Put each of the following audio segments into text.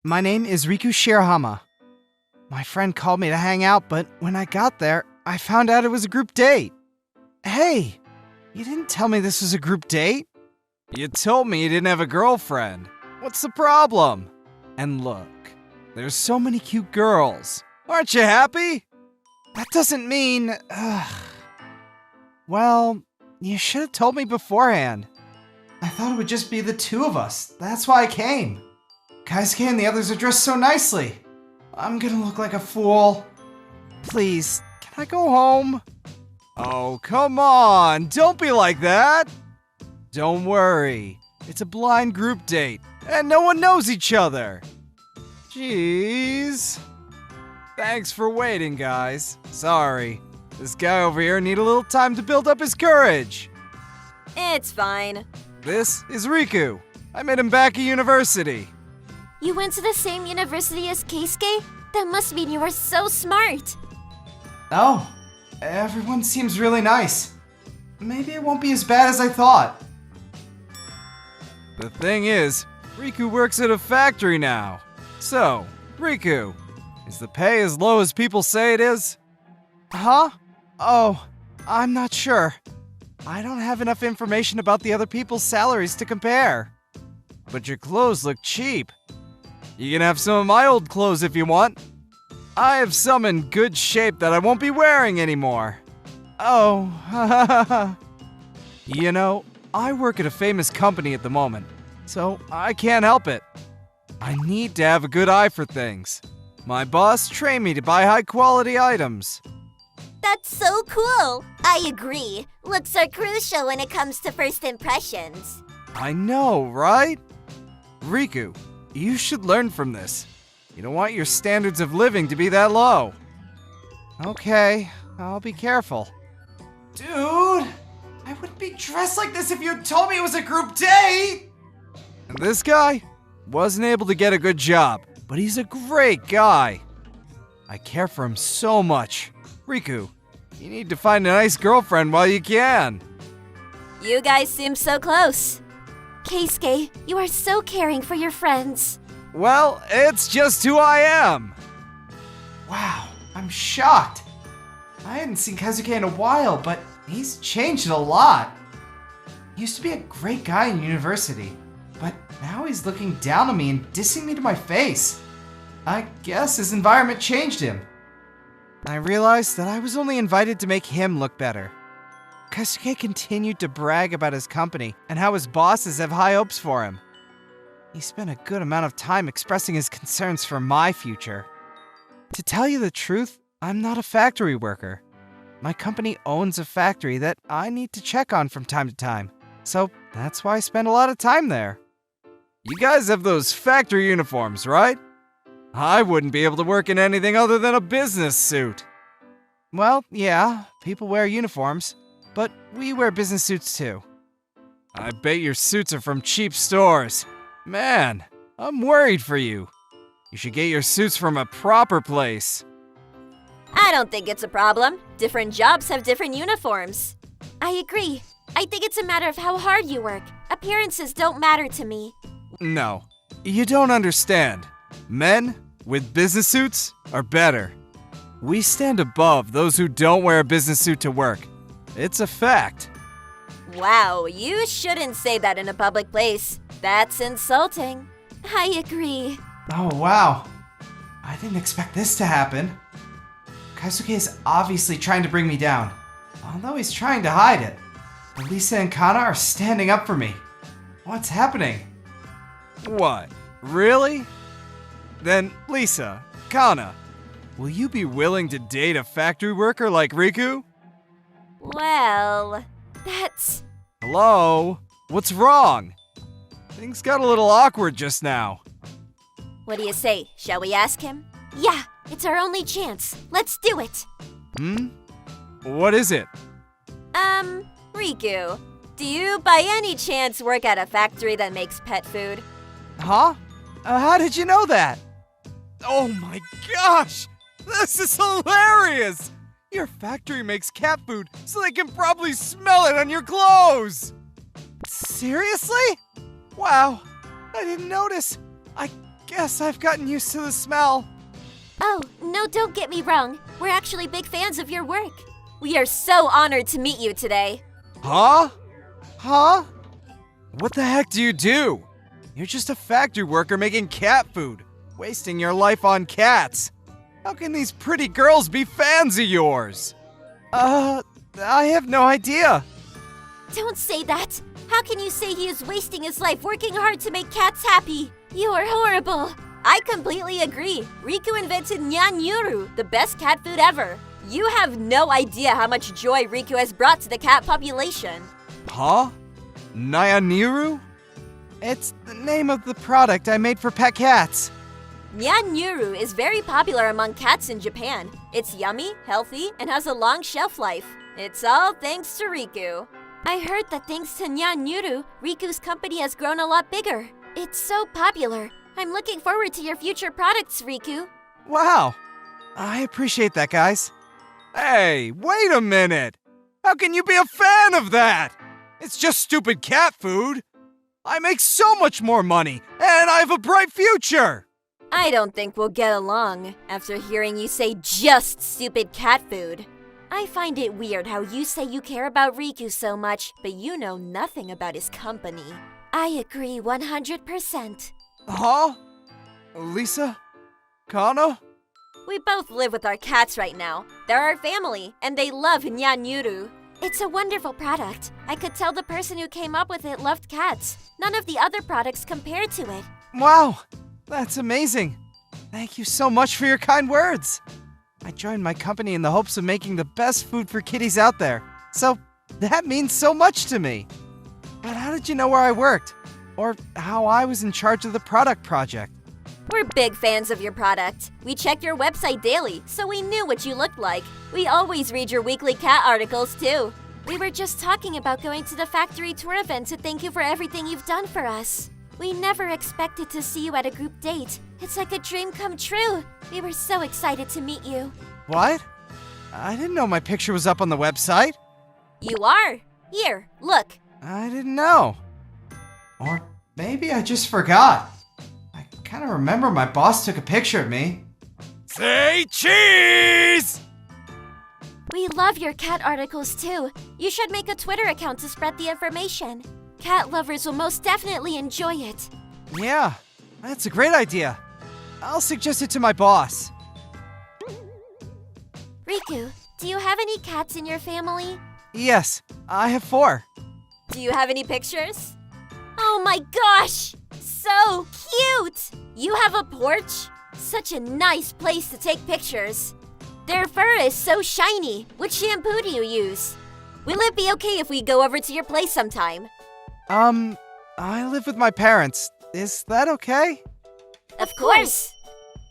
My name is Riku Shirahama. My friend called me to hang out, but when I got there, I found out it was a group date. Hey, you didn't tell me this was a group date? You told me you didn't have a girlfriend. What's the problem? And look, there's so many cute girls. Aren't you happy? That doesn't mean... Well, you should have told me beforehand. I thought it would just be the two of us. That's why I came. Kaisuke and the others are dressed so nicely. I'm gonna look like a fool. Please, can I go home? Oh, come on. Don't be like that. Don't worry. It's a blind group date, and no one knows each other. Jeez. Thanks for waiting, guys. Sorry. This guy over here needed a little time to build up his courage. It's fine. This is Riku. I met him back at university. You went to the same university as Keisuke? That must mean you are so smart. Oh, everyone seems really nice. Maybe it won't be as bad as I thought. The thing is, Riku works at a factory now. So, Riku, is the pay as low as people say it is? Huh? Oh, I'm not sure. I don't have enough information about the other people's salaries to compare. But your clothes look cheap. You can have some of my old clothes if you want. I have some in good shape that I won't be wearing anymore. Oh, you know, I work at a famous company at the moment, so I can't help it. I need to have a good eye for things. My boss trained me to buy high-quality items. That's so cool. I agree. Looks are crucial when it comes to first impressions. I know, right? Riku, you should learn from this. You don't want your standards of living to be that low. Okay, I'll be careful. Dude, I wouldn't be dressed like this if you had told me it was a group date! And this guy wasn't able to get a good job, but he's a great guy. I care for him so much. Riku, you need to find a nice girlfriend while you can. You guys seem so close. Keisuke, you are so caring for your friends. Well, it's just who I am. Wow, I'm shocked. I hadn't seen Kaisuke in a while, but he's changed a lot. He used to be a great guy in university, but now he's looking down on me and dissing me to my face. I guess his environment changed him. I realized that I was only invited to make him look better. Kaisuke continued to brag about his company and how his bosses have high hopes for him. He spent a good amount of time expressing his concerns for my future. To tell you the truth, I'm not a factory worker. My company owns a factory that I need to check on from time to time, so that's why I spend a lot of time there. You guys have those factory uniforms, right? I wouldn't be able to work in anything other than a business suit. Well, yeah, people wear uniforms, but we wear business suits too. I bet your suits are from cheap stores. Man, I'm worried for you. You should get your suits from a proper place. I don't think it's a problem. Different jobs have different uniforms. I agree. I think it's a matter of how hard you work. Appearances don't matter to me. No, you don't understand. Men with business suits are better. We stand above those who don't wear a business suit to work. It's a fact. Wow, you shouldn't say that in a public place. That's insulting. I agree. Oh, wow. I didn't expect this to happen. Kaisuke is obviously trying to bring me down, although he's trying to hide it. But Lisa and Kana are standing up for me. What's happening? What? Really? Then, Lisa, Kana, will you be willing to date a factory worker like Riku? Well, That's... Hello? What's wrong? Things got a little awkward just now. what do you say? Shall we ask him? Yeah, it's our only chance. Let's do it. What is it? Riku, do you by any chance work at a factory that makes pet food? Huh? How did you know that? Oh my gosh! This is hilarious! Your factory makes cat food so they can probably smell it on your clothes! Seriously? Wow, I didn't notice. I guess I've gotten used to the smell. Oh, no, don't get me wrong. We're actually big fans of your work. We are so honored to meet you today. Huh? Huh? What the heck do you do? You're just a factory worker making cat food, wasting your life on cats. How can these pretty girls be fans of yours? I have no idea. Don't say that. How can you say he is wasting his life working hard to make cats happy? You are horrible. I completely agree. Riku invented Nyanyuru, the best cat food ever. You have no idea how much joy Riku has brought to the cat population. Huh? Nyanyuru? It's the name of the product I made for pet cats. Nyanyuru is very popular among cats in Japan. It's yummy, healthy, and has a long shelf life. It's all thanks to Riku. I heard that thanks to Nyanyuru, Riku's company has grown a lot bigger. It's so popular. I'm looking forward to your future products, Riku. Wow. I appreciate that, guys. Hey, wait a minute. How can you be a fan of that? It's just stupid cat food. I make so much more money, and I have a bright future. I don't think we'll get along after hearing you say just stupid cat food. I find it weird how you say you care about Riku so much, but you know nothing about his company. I agree 100%. Huh? Lisa? Kana? We both live with our cats right now. They're our family, and they love Nyanyuru. It's a wonderful product. I could tell the person who came up with it loved cats. None of the other products compared to it. Wow, that's amazing. Thank you so much for your kind words. I joined my company in the hopes of making the best food for kitties out there. So that means so much to me. But how did you know where I worked? Or how I was in charge of the product project? We're big fans of your product. We check your website daily, so we knew what you looked like. We always read your weekly cat articles, too. We were just talking about going to the factory tour event to thank you for everything you've done for us. We never expected to see you at a group date. It's like a dream come true. We were so excited to meet you. What? I didn't know my picture was up on the website. You are. Here, look. I didn't know. Or maybe I just forgot. I kind of remember my boss took a picture of me. Say cheese! We love your cat articles too. You should make a Twitter account to spread the information. Cat lovers will most definitely enjoy it. Yeah, that's a great idea. I'll suggest it to my boss. Riku, do you have any cats in your family? Yes, I have 4. Do you have any pictures? Oh my gosh! So cute! You have a porch? Such a nice place to take pictures. Their fur is so shiny. What shampoo do you use? Will it be okay if we go over to your place sometime? I live with my parents. Is that okay? Of course!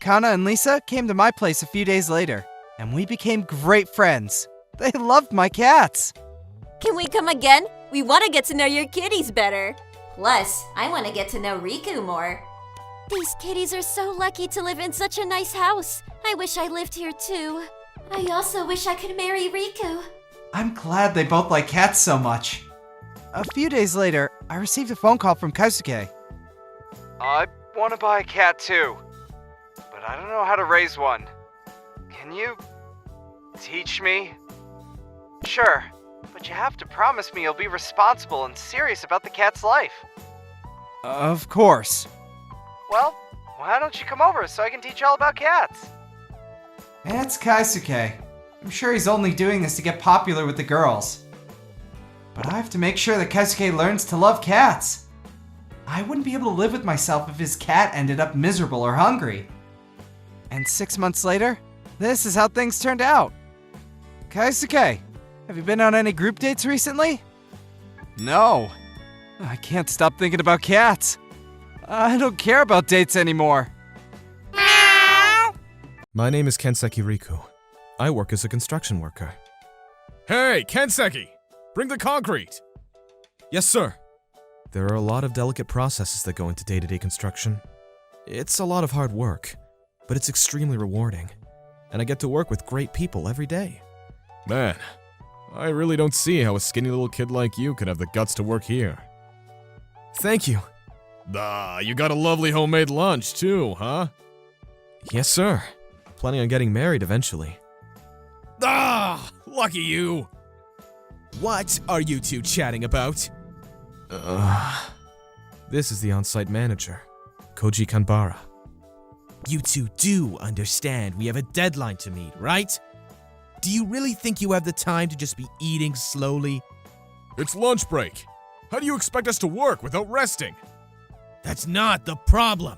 Kana and Lisa came to my place a few days later, and we became great friends. They loved my cats. Can we come again? We want to get to know your kitties better. Plus, I want to get to know Riku more. These kitties are so lucky to live in such a nice house. I wish I lived here too. I also wish I could marry Riku. I'm glad they both like cats so much. A few days later, I received a phone call from Kaisuke. I want to buy a cat too, but I don't know how to raise one. Can you teach me? Sure, but you have to promise me you'll be responsible and serious about the cat's life. Of course. Well, why don't you come over so I can teach you all about cats? It's Kaisuke. I'm sure he's only doing this to get popular with the girls. But I have to make sure that Kaisuke learns to love cats. I wouldn't be able to live with myself if his cat ended up miserable or hungry. And 6 months later, this is how things turned out. Kaisuke, have you been on any group dates recently? No. I can't stop thinking about cats. I don't care about dates anymore. My name is Kenseki Riku. I work as a construction worker. Hey, Kenseki! Bring the concrete! Yes, sir. There are a lot of delicate processes that go into day-to-day construction. It's a lot of hard work, but it's extremely rewarding, and I get to work with great people every day. Man, I really don't see how a skinny little kid like you could have the guts to work here. Thank you. Ah, you got a lovely homemade lunch too, huh? Yes, sir. Planning on getting married eventually. Ah, lucky you. What are you two chatting about? This is the on-site manager, Koji Kanbara. You two do understand we have a deadline to meet, right? Do you really think you have the time to just be eating slowly? It's lunch break. How do you expect us to work without resting? That's not the problem.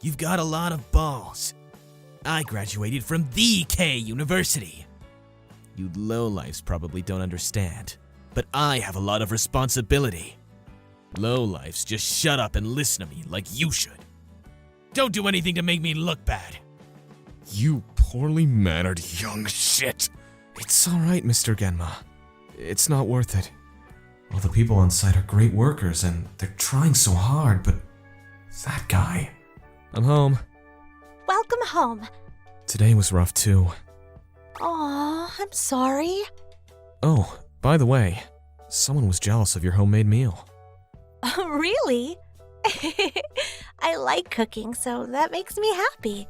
You've got a lot of balls. I graduated from the K University. You lowlifes probably don't understand, but I have a lot of responsibility. Lowlifes just shut up and listen to me like you should. Don't do anything to make me look bad. You poorly mannered young shit. It's alright, Mr. Genma. It's not worth it. All the people on site are great workers and they're trying so hard, but that guy. I'm home. Welcome home. Today was rough too. Aw, I'm sorry. Oh, by the way, someone was jealous of your homemade meal. Really? I like cooking, so that makes me happy.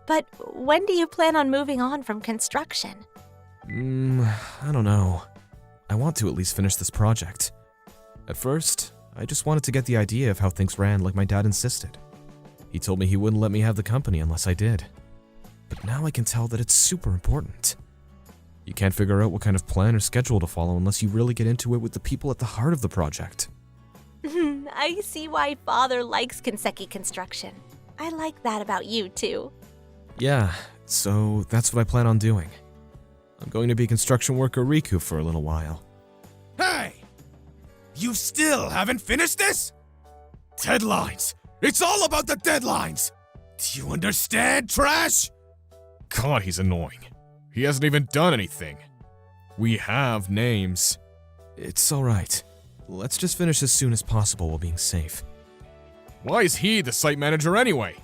But when do you plan on moving on from construction? I don't know. I want to at least finish this project. At first, I just wanted to get the idea of how things ran like my dad insisted. He told me he wouldn't let me have the company unless I did. But now I can tell that it's super important. You can't figure out what kind of plan or schedule to follow unless you really get into it with the people at the heart of the project. I see why Father likes Kanseki Construction. I like that about you, too. Yeah, so that's what I plan on doing. I'm going to be construction worker Riku for a little while. Hey! You still haven't finished this? Deadlines! It's all about the deadlines! Do you understand, trash? God, he's annoying. He hasn't even done anything. We have names. It's alright. Let's just finish as soon as possible while being safe. Why is he the site manager anyway?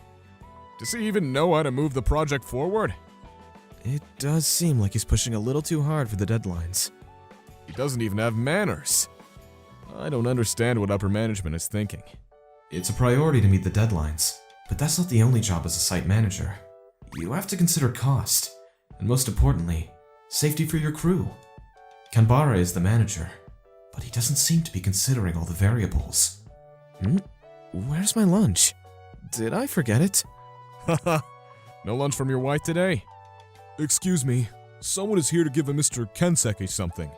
Does he even know how to move the project forward? It does seem like he's pushing a little too hard for the deadlines. He doesn't even have manners. I don't understand what upper management is thinking. It's a priority to meet the deadlines, but that's not the only job as a site manager. You have to consider cost, and most importantly, safety for your crew. Kanbara is the manager, but he doesn't seem to be considering all the variables. Where's my lunch? Did I forget it? Haha, no lunch from your wife today? Excuse me, someone is here to give a Mr. Kanseki something.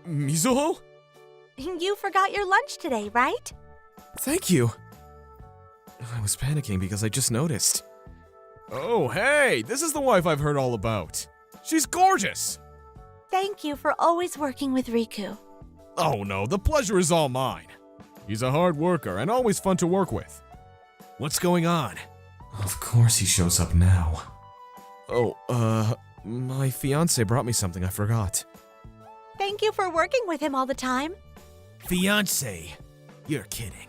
Mizuho? You forgot your lunch today, right? Thank you. I was panicking because I just noticed. Oh, hey, this is the wife I've heard all about. She's gorgeous. Thank you for always working with Riku. Oh no, the pleasure is all mine. He's a hard worker and always fun to work with. What's going on? Of course he shows up now. Oh, my fiance brought me something I forgot. Thank you for working with him all the time. Fiance? You're kidding.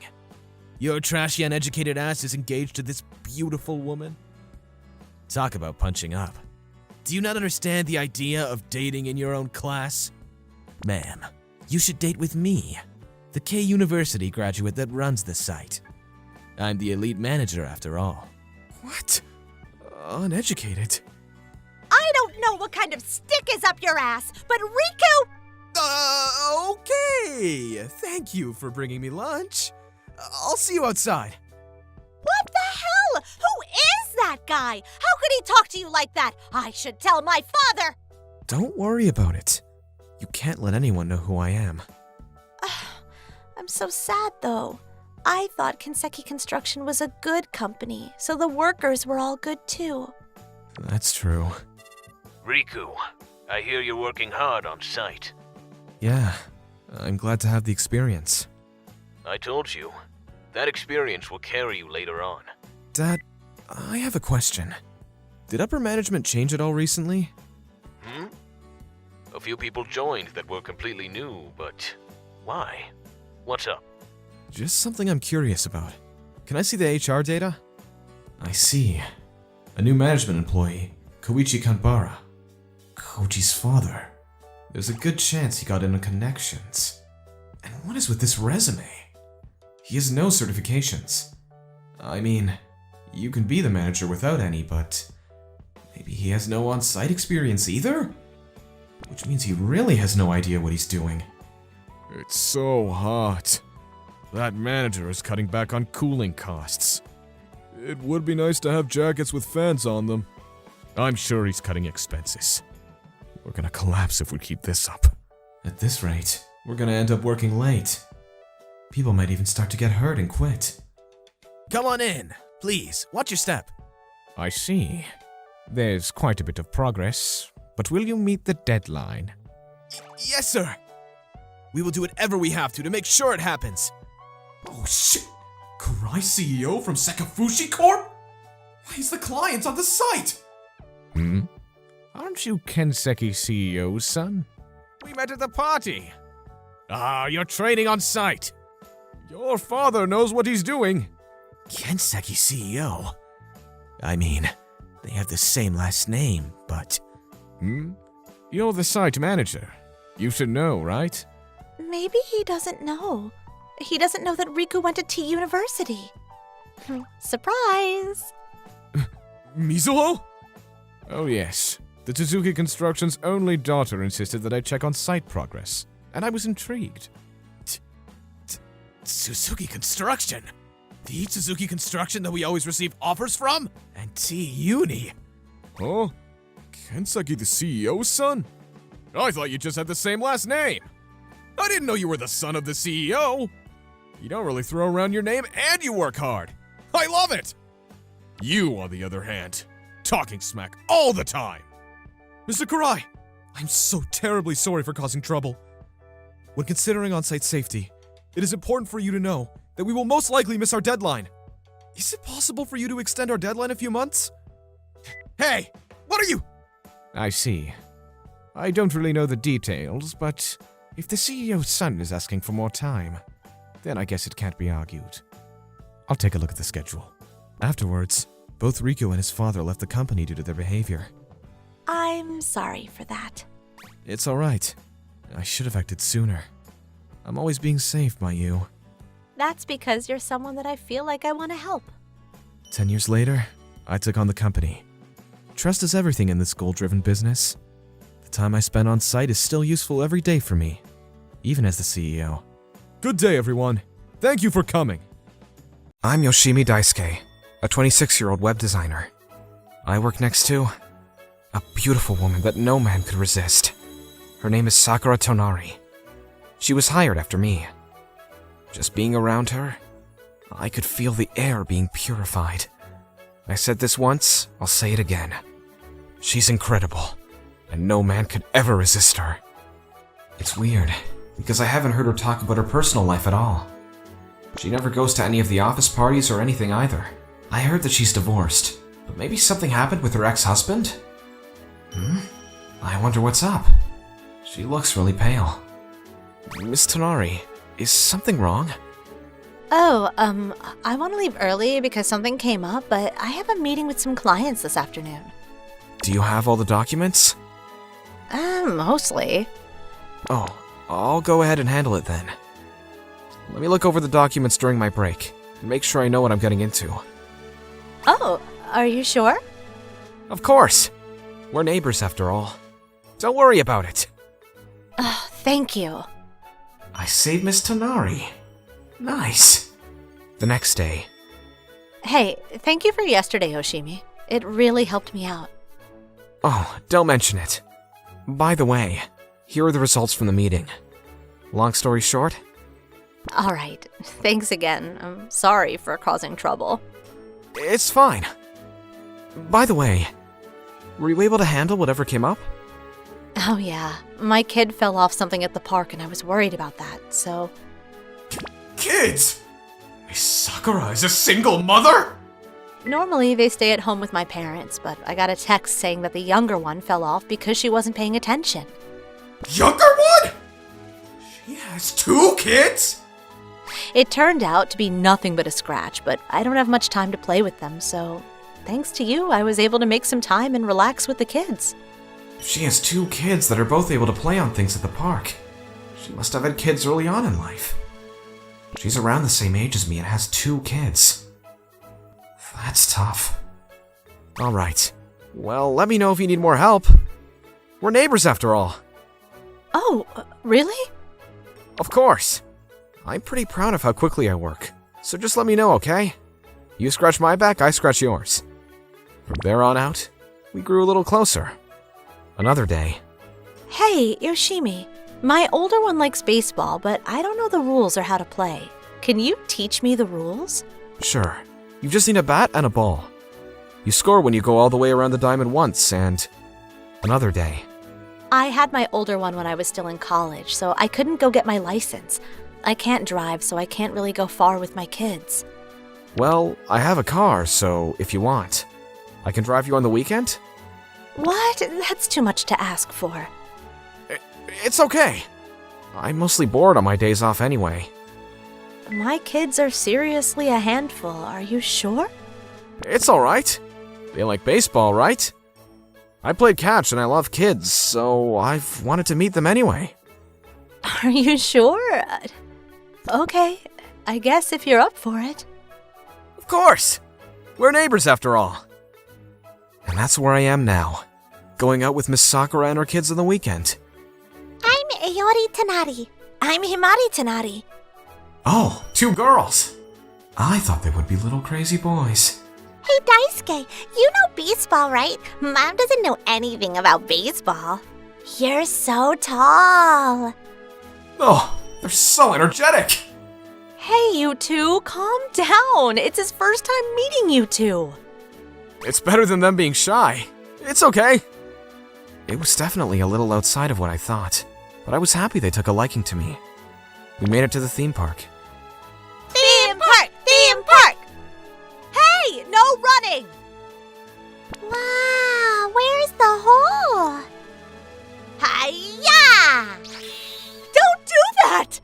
Your trashy, uneducated ass is engaged to this beautiful woman? Talk about punching up. Do you not understand the idea of dating in your own class? Ma'am, you should date with me, the K University graduate that runs the site. I'm the elite manager after all. What? Uneducated? I don't know what kind of stick is up your ass, but Riku! Okay. Thank you for bringing me lunch. I'll see you outside. What the hell? Who is that guy? How could he talk to you like that? I should tell my father. Don't worry about it. You can't let anyone know who I am. I'm so sad, though. I thought Kanseki Construction was a good company, so the workers were all good, too. That's true. Riku, I hear you're working hard on site. Yeah, I'm glad to have the experience. I told you, that experience will carry you later on. Dad, I have a question. Did upper management change at all recently? A few people joined that were completely new, but why? What's up? Just something I'm curious about. Can I see the HR data? I see. A new management employee, Koichi Kanbara. Hoji's father. There's a good chance he got into connections. And what is with this resume? He has no certifications. I mean, you can be the manager without any, but maybe he has no on-site experience either? Which means he really has no idea what he's doing. It's so hot. That manager is cutting back on cooling costs. It would be nice to have jackets with fans on them. I'm sure he's cutting expenses. We're gonna collapse if we keep this up. At this rate, we're gonna end up working late. People might even start to get hurt and quit. Come on in. Please, watch your step. I see. There's quite a bit of progress, but will you meet the deadline? Yes, sir. We will do whatever we have to make sure it happens. Oh shit! Kurai CEO from Sakafushi Corp? Why is the client on the site? Aren't you Kenseki's CEO's son? We met at the party. You're training on site. Your father knows what he's doing. Kenseki CEO? I mean, they have the same last name, but... You're the site manager. You should know, right? Maybe he doesn't know. He doesn't know that Riku went to T University. Surprise! Mizuho? Oh yes. The Tsuzuki Construction's only daughter insisted that I check on site progress, and I was intrigued. Suzuki Construction? The Suzuki Construction that we always receive offers from? And T-Uni? Huh? Kenseki the CEO's son? I thought you just had the same last name. I didn't know you were the son of the CEO. You don't really throw around your name and you work hard. I love it. You, on the other hand, talking smack all the time. Mr. Kurai, I'm so terribly sorry for causing trouble. When considering on-site safety, it is important for you to know that we will most likely miss our deadline. Is it possible for you to extend our deadline a few months? Hey, what are you? I see. I don't really know the details, but if the CEO's son is asking for more time, then I guess it can't be argued. I'll take a look at the schedule. Afterwards, both Riku and his father left the company due to their behavior. I'm sorry for that. It's alright. I should have acted sooner. I'm always being saved by you. That's because you're someone that I feel like I want to help. 10 years later, I took on the company. Trust is everything in this goal-driven business. The time I spend on site is still useful every day for me, even as the CEO. Good day, everyone. Thank you for coming. I'm Yoshimi Daisuke, a 26-year-old web designer. I work next to a beautiful woman that no man could resist. Her name is Sakura Tonari. She was hired after me. Just being around her, I could feel the air being purified. I said this once, I'll say it again. She's incredible, and no man could ever resist her. It's weird, because I haven't heard her talk about her personal life at all. She never goes to any of the office parties or anything either. I heard that she's divorced, but maybe something happened with her ex-husband? I wonder what's up. She looks really pale. Miss Tonari, is something wrong? Oh, I want to leave early because something came up, but I have a meeting with some clients this afternoon. Do you have all the documents? Mostly. Oh, I'll go ahead and handle it then. Let me look over the documents during my break, and make sure I know what I'm getting into. Oh, are you sure? Of course! We're neighbors after all. Don't worry about it. Thank you. I saved Miss Tonari. Nice. The next day. Hey, thank you for yesterday, Yoshimi. It really helped me out. Oh, don't mention it. By the way, here are the results from the meeting. Long story short? All right. Thanks again. I'm sorry for causing trouble. It's fine. By the way, were you able to handle whatever came up? Oh yeah, my kid fell off something at the park and I was worried about that, so... Kids! Miss Sakura is a single mother?! Normally they stay at home with my parents, but I got a text saying that the younger one fell off because she wasn't paying attention. Younger one?! She has 2 kids?! It turned out to be nothing but a scratch, but I don't have much time to play with them, so... Thanks to you, I was able to make some time and relax with the kids. If she has 2 kids that are both able to play on things at the park, she must have had kids early on in life. She's around the same age as me and has 2 kids. That's tough. Alright. Well, let me know if you need more help. We're neighbors after all. Oh, really? Of course. I'm pretty proud of how quickly I work, so just let me know, okay? You scratch my back, I scratch yours. From there on out, we grew a little closer. Another day. Hey, Yoshimi. My older one likes baseball, but I don't know the rules or how to play. Can you teach me the rules? Sure. You just need a bat and a ball. You score when you go all the way around the diamond once, and... Another day. I had my older one when I was still in college, so I couldn't go get my license. I can't drive, so I can't really go far with my kids. Well, I have a car, so if you want, I can drive you on the weekend? What? That's too much to ask for. It's okay. I'm mostly bored on my days off anyway. My kids are seriously a handful, are you sure? It's alright. They like baseball, right? I played catch and I love kids, so I've wanted to meet them anyway. Are you sure? Okay, I guess if you're up for it. Of course! We're neighbors after all. And that's where I am now, going out with Miss Sakura and her kids on the weekend. I'm Ayori Tanari. I'm Himari Tanari. Oh, 2 girls! I thought they would be little crazy boys. Hey Daisuke, you know baseball, right? Mom doesn't know anything about baseball. You're so tall. Oh, they're so energetic! Hey, you two, calm down. It's his first time meeting you two. It's better than them being shy. It's okay. It was definitely a little outside of what I thought, but I was happy they took a liking to me. We made it to the theme park. Theme park! Theme park! Hey, no running! Wow, where's the hole? Hi-ya! Don't do that!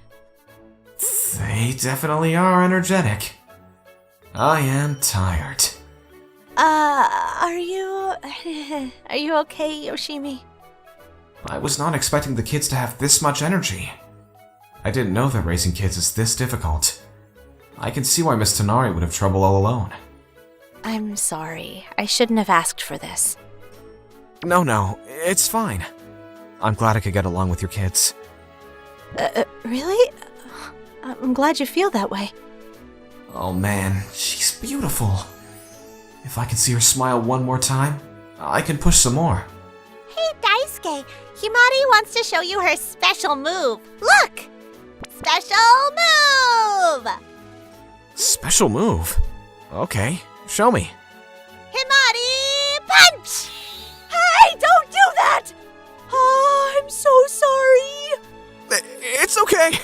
They definitely are energetic. I am tired. Are you okay, Yoshimi? I was not expecting the kids to have this much energy. I didn't know that raising kids is this difficult. I can see why Miss Tanari would have trouble all alone. I'm sorry. I shouldn't have asked for this. No, it's fine. I'm glad I could get along with your kids. Really? I'm glad you feel that way. Oh man, she's beautiful. If I can see her smile one more time, I can push some more. Hey Daisuke, Himari wants to show you her special move. Look! Special move! Special move? Okay, show me. Himari punch! Hey, don't do that! Oh, I'm so sorry. It's okay.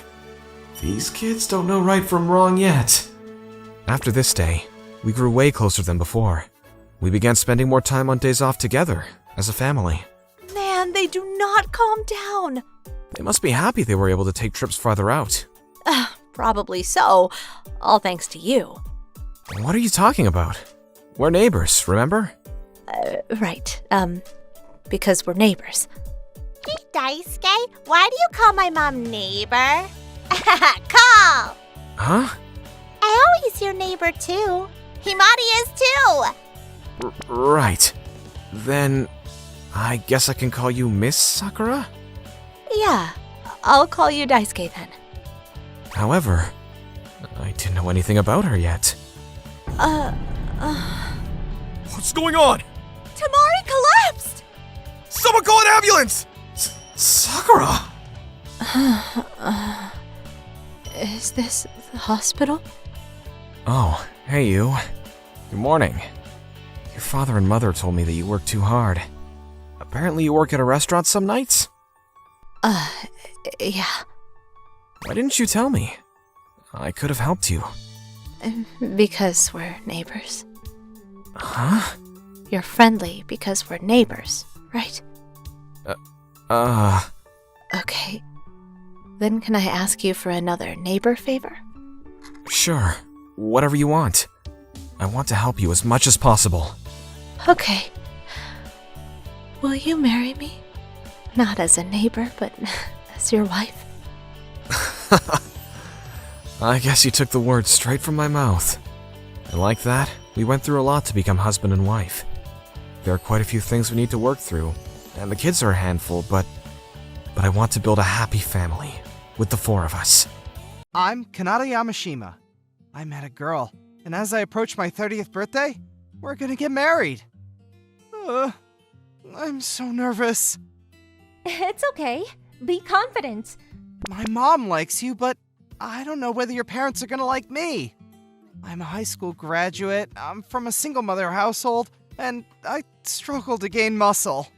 These kids don't know right from wrong yet. After this day, we grew way closer than before. We began spending more time on days off together, as a family. Man, they do not calm down. They must be happy they were able to take trips farther out. Probably so. All thanks to you. What are you talking about? We're neighbors, remember? Right. Because we're neighbors. Hey Daisuke, why do you call my mom neighbor? Call! Huh? I always your neighbor too. Himari is too. Right. Then, I guess I can call you Miss Sakura? Yeah, I'll call you Daisuke then. However, I didn't know anything about her yet. What's going on? Tamari collapsed! Someone call an ambulance! Sakura! Is this the hospital? Oh, hey you. Good morning. Your father and mother told me that you work too hard. Apparently you work at a restaurant some nights? Yeah. Why didn't you tell me? I could have helped you. Because we're neighbors. Huh? You're friendly because we're neighbors, right? Okay. Then can I ask you for another neighbor favor? Sure. Whatever you want. I want to help you as much as possible. Okay. Will you marry me? Not as a neighbor, but as your wife. I guess you took the words straight from my mouth. And like that, we went through a lot to become husband and wife. There are quite a few things we need to work through, and the kids are a handful, but I want to build a happy family with the four of us. I'm Kanata Yamashima. I met a girl, and as I approach my 30th birthday, we're gonna get married. I'm so nervous. It's okay. Be confident. My mom likes you, but I don't know whether your parents are gonna like me. I'm a high school graduate, I'm from a single mother household, and I struggle to gain muscle.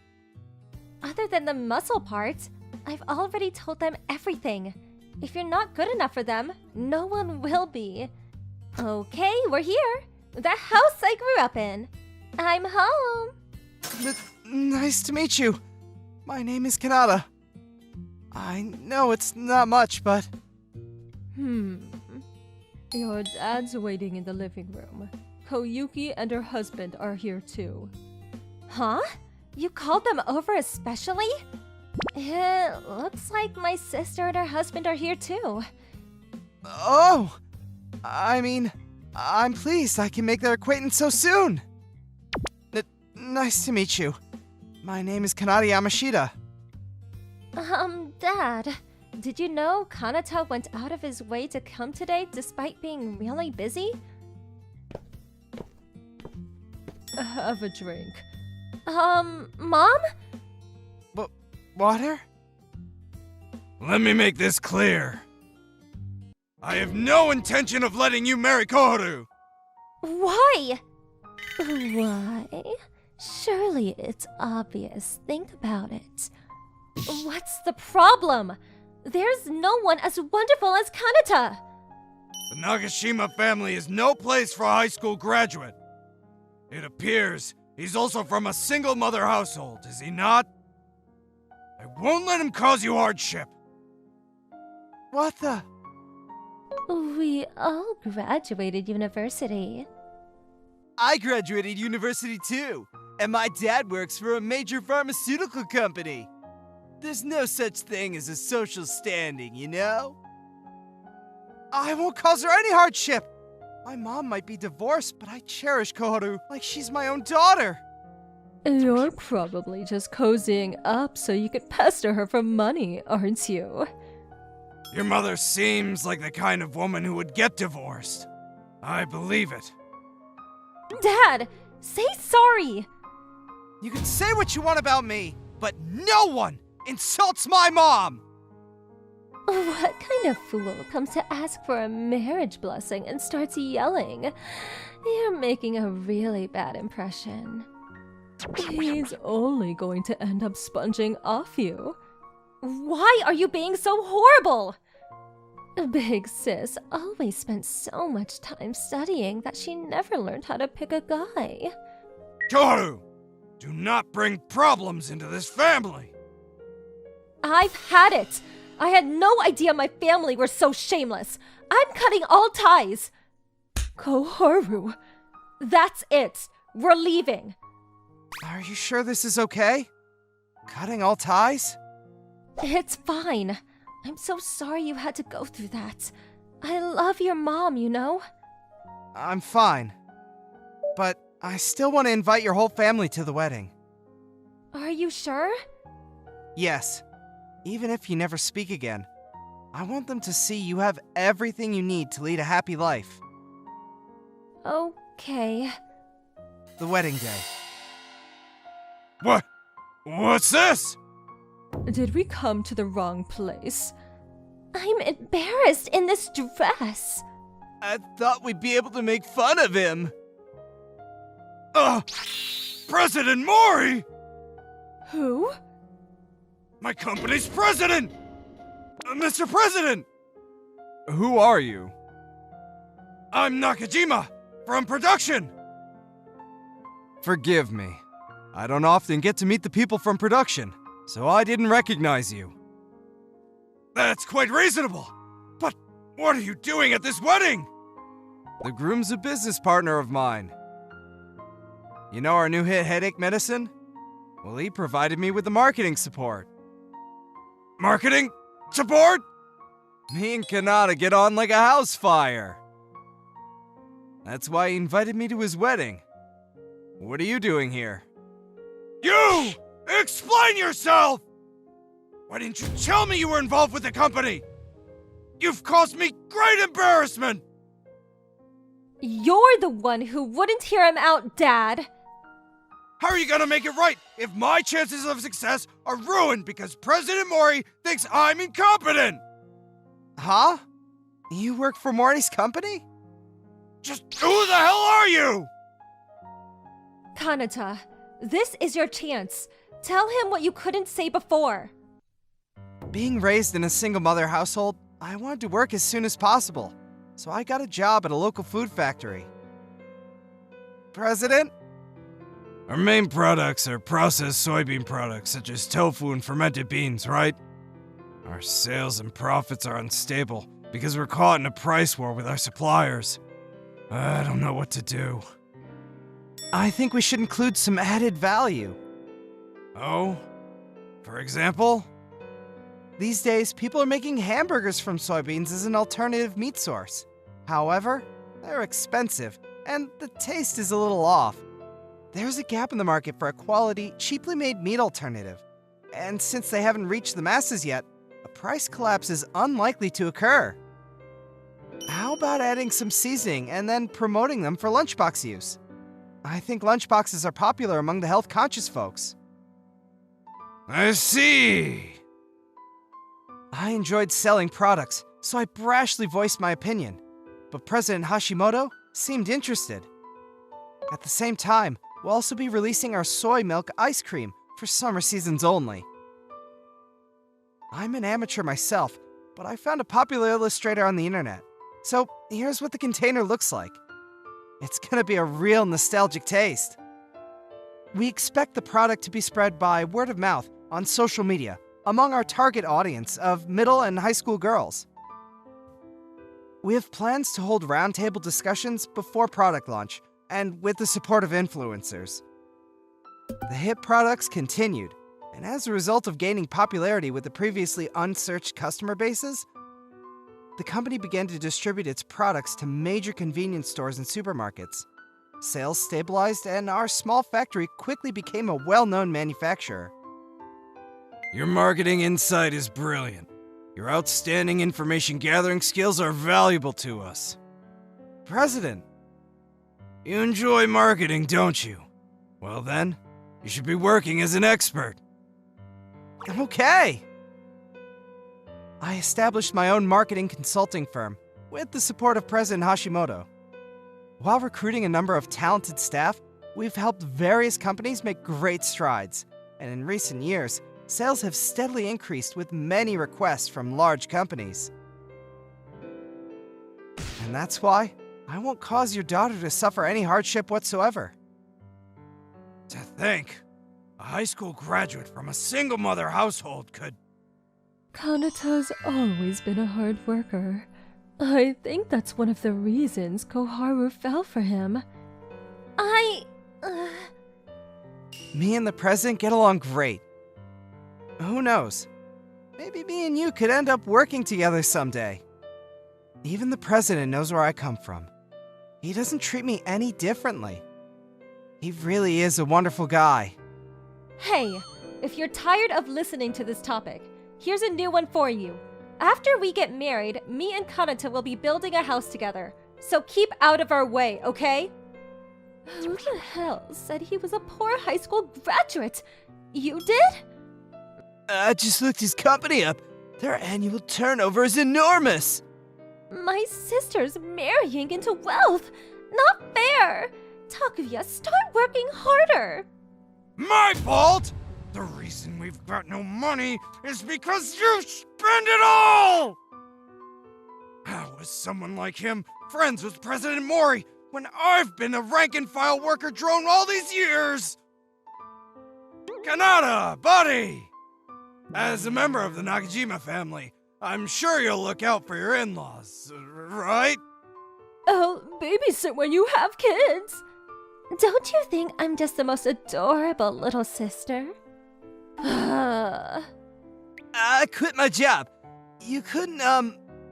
Other than the muscle part, I've already told them everything. If you're not good enough for them, no one will be. Okay, we're here. The house I grew up in. I'm home. Nice to meet you. My name is Kanata. I know it's not much, but... Your dad's waiting in the living room. Koyuki and her husband are here too. Huh? You called them over especially? It looks like my sister and her husband are here too. Oh! I mean, I'm pleased I can make their acquaintance so soon. Nice to meet you. My name is Kanata Yamashita. Dad, did you know Kanata went out of his way to come today despite being really busy? Have a drink. Mom? Water? Let me make this clear. I have no intention of letting you marry Koharu. Why? Why? Surely it's obvious. Think about it. What's the problem? There's no one as wonderful as Kanata. The Nagashima family is no place for a high school graduate. It appears he's also from a single mother household, is he not? I won't let him cause you hardship. What the? We all graduated university. I graduated university too, and my dad works for a major pharmaceutical company. There's no such thing as a social standing, you know? I won't cause her any hardship. My mom might be divorced, but I cherish Koharu like she's my own daughter. You're probably just cozying up so you could pester her for money, aren't you? Your mother seems like the kind of woman who would get divorced. I believe it. Dad, say sorry. You can say what you want about me, but no one insults my mom! What kind of fool comes to ask for a marriage blessing and starts yelling? You're making a really bad impression. He's only going to end up sponging off you. Why are you being so horrible? Big sis always spent so much time studying that she never learned how to pick a guy. Koharu! Do not bring problems into this family! I've had it! I had no idea my family were so shameless. I'm cutting all ties. Koharu! That's it. We're leaving. Are you sure this is okay? Cutting all ties? It's fine. I'm so sorry you had to go through that. I love your mom, you know? I'm fine. But I still want to invite your whole family to the wedding. Are you sure? Yes. Even if you never speak again, I want them to see you have everything you need to lead a happy life. Okay. The wedding day. What? What's this? Did we come to the wrong place? I'm embarrassed in this dress. I thought we'd be able to make fun of him. President Mori! Who? My company's president! Mr. President! Who are you? I'm Nakajima, from production! Forgive me. I don't often get to meet the people from production, so I didn't recognize you. That's quite reasonable. But what are you doing at this wedding? The groom's a business partner of mine. You know our new hit headache medicine? Well, he provided me with the marketing support. Marketing? Support? Me and Kanata get on like a house fire. That's why he invited me to his wedding. What are you doing here? You! Explain yourself! Why didn't you tell me you were involved with the company? You've caused me great embarrassment! You're the one who wouldn't hear him out, Dad. How are you gonna make it right if my chances of success are ruined because President Mori thinks I'm incompetent? Huh? You work for Morty's company? Just who the hell are you? Kanata, this is your chance. Tell him what you couldn't say before. Being raised in a single mother household, I wanted to work as soon as possible, so I got a job at a local food factory. President? Our main products are processed soybean products such as tofu and fermented beans, right? Our sales and profits are unstable because we're caught in a price war with our suppliers. I don't know what to do. I think we should include some added value. Oh? For example? These days, people are making hamburgers from soybeans as an alternative meat source. However, they're expensive, and the taste is a little off. There's a gap in the market for a quality, cheaply made meat alternative. And since they haven't reached the masses yet, a price collapse is unlikely to occur. How about adding some seasoning and then promoting them for lunchbox use? I think lunchboxes are popular among the health-conscious folks. I see. I enjoyed selling products, so I brashly voiced my opinion. But President Hashimoto seemed interested. At the same time, we'll also be releasing our soy milk ice cream for summer seasons only. I'm an amateur myself, but I found a popular illustrator on the internet. So here's what the container looks like. It's gonna be a real nostalgic taste. We expect the product to be spread by word of mouth on social media among our target audience of middle and high school girls. We have plans to hold roundtable discussions before product launch and with the support of influencers. The hit products continued, and as a result of gaining popularity with the previously unsearched customer bases, the company began to distribute its products to major convenience stores and supermarkets. Sales stabilized, and our small factory quickly became a well-known manufacturer. Your marketing insight is brilliant. Your outstanding information gathering skills are valuable to us. President, you enjoy marketing, don't you? Well then, you should be working as an expert. Okay. I established my own marketing consulting firm with the support of President Hashimoto. While recruiting a number of talented staff, we've helped various companies make great strides, and in recent years, sales have steadily increased with many requests from large companies. And that's why I won't cause your daughter to suffer any hardship whatsoever. To think, a high school graduate from a single mother household could... Kanata's always been a hard worker. I think that's one of the reasons Koharu fell for him. Me and the president get along great. Who knows? Maybe me and you could end up working together someday. Even the president knows where I come from. He doesn't treat me any differently. He really is a wonderful guy. Hey, if you're tired of listening to this topic, here's a new one for you. After we get married, me and Kanata will be building a house together. So keep out of our way, okay? Who the hell said he was a poor high school graduate? You did? I just looked his company up. Their annual turnover is enormous. My sister's marrying into wealth. Not fair. Takuya, start working harder. My fault? The reason we've got no money is because you spend it all! How is someone like him friends with President Mori when I've been a rank-and-file worker drone all these years? Kanata, buddy! As a member of the Nakajima family, I'm sure you'll look out for your in-laws, right? I'll babysit when you have kids. Don't you think I'm just the most adorable little sister? I quit my job. You couldn't,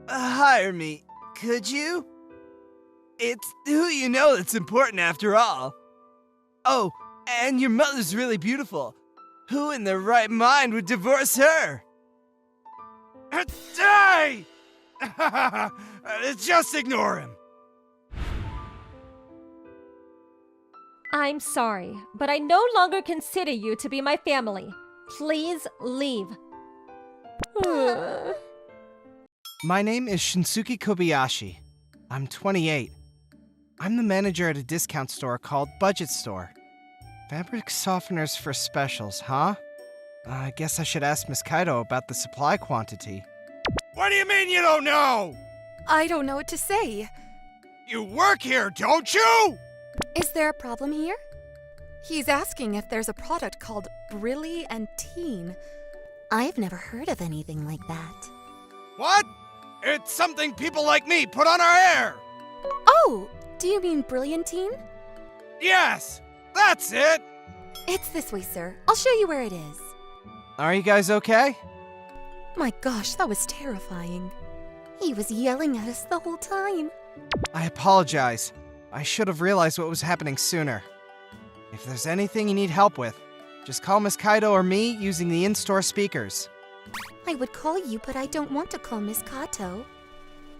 hire me, could you? It's who you know that's important after all. Oh, and your mother's really beautiful. Who in their right mind would divorce her? Die! Just ignore him. I'm sorry, but I no longer consider you to be my family. Please leave. My name is Shinsuke Kobayashi. I'm 28. I'm the manager at a discount store called Budget Store. Fabric softeners for specials, huh? I guess I should ask Miss Kaido about the supply quantity. What do you mean you don't know? I don't know what to say. You work here, don't you? Is there a problem here? He's asking if there's a product called Brilliantine. I've never heard of anything like that. What? It's something people like me put on our hair. Oh, do you mean Brilliantine? Yes, that's it. It's this way, sir. I'll show you where it is. Are you guys okay? My gosh, that was terrifying. He was yelling at us the whole time. I apologize. I should have realized what was happening sooner. If there's anything you need help with, just call Miss Kaido or me using the in-store speakers. I would call you, but I don't want to call Miss Kato.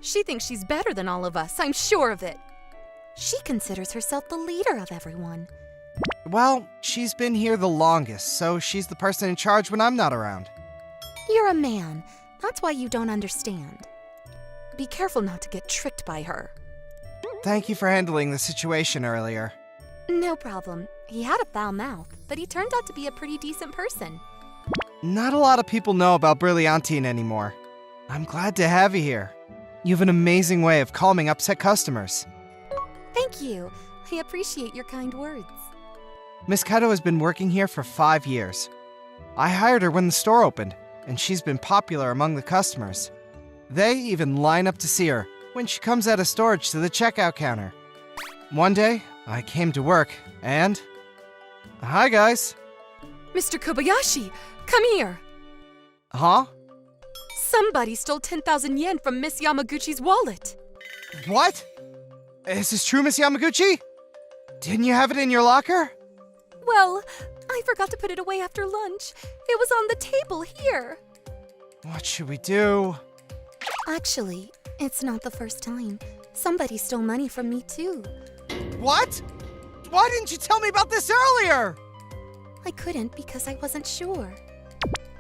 She thinks she's better than all of us, I'm sure of it. She considers herself the leader of everyone. Well, she's been here the longest, so she's the person in charge when I'm not around. You're a man. That's why you don't understand. Be careful not to get tricked by her. Thank you for handling the situation earlier. No problem. He had a foul mouth, but he turned out to be a pretty decent person. Not a lot of people know about Brilliantine anymore. I'm glad to have you here. You have an amazing way of calming upset customers. Thank you. I appreciate your kind words. Miss Kaido has been working here for 5 years. I hired her when the store opened, and she's been popular among the customers. They even line up to see her when she comes out of storage to the checkout counter. One day, I came to work, and... Hi, guys. Mr. Kobayashi, come here. Huh? Somebody stole 10,000 yen from Miss Yamaguchi's wallet. What? Is this true, Miss Yamaguchi? Didn't you have it in your locker? Well, I forgot to put it away after lunch. It was on the table here. What should we do? Actually, it's not the first time. Somebody stole money from me, too. What? Why didn't you tell me about this earlier? I couldn't because I wasn't sure.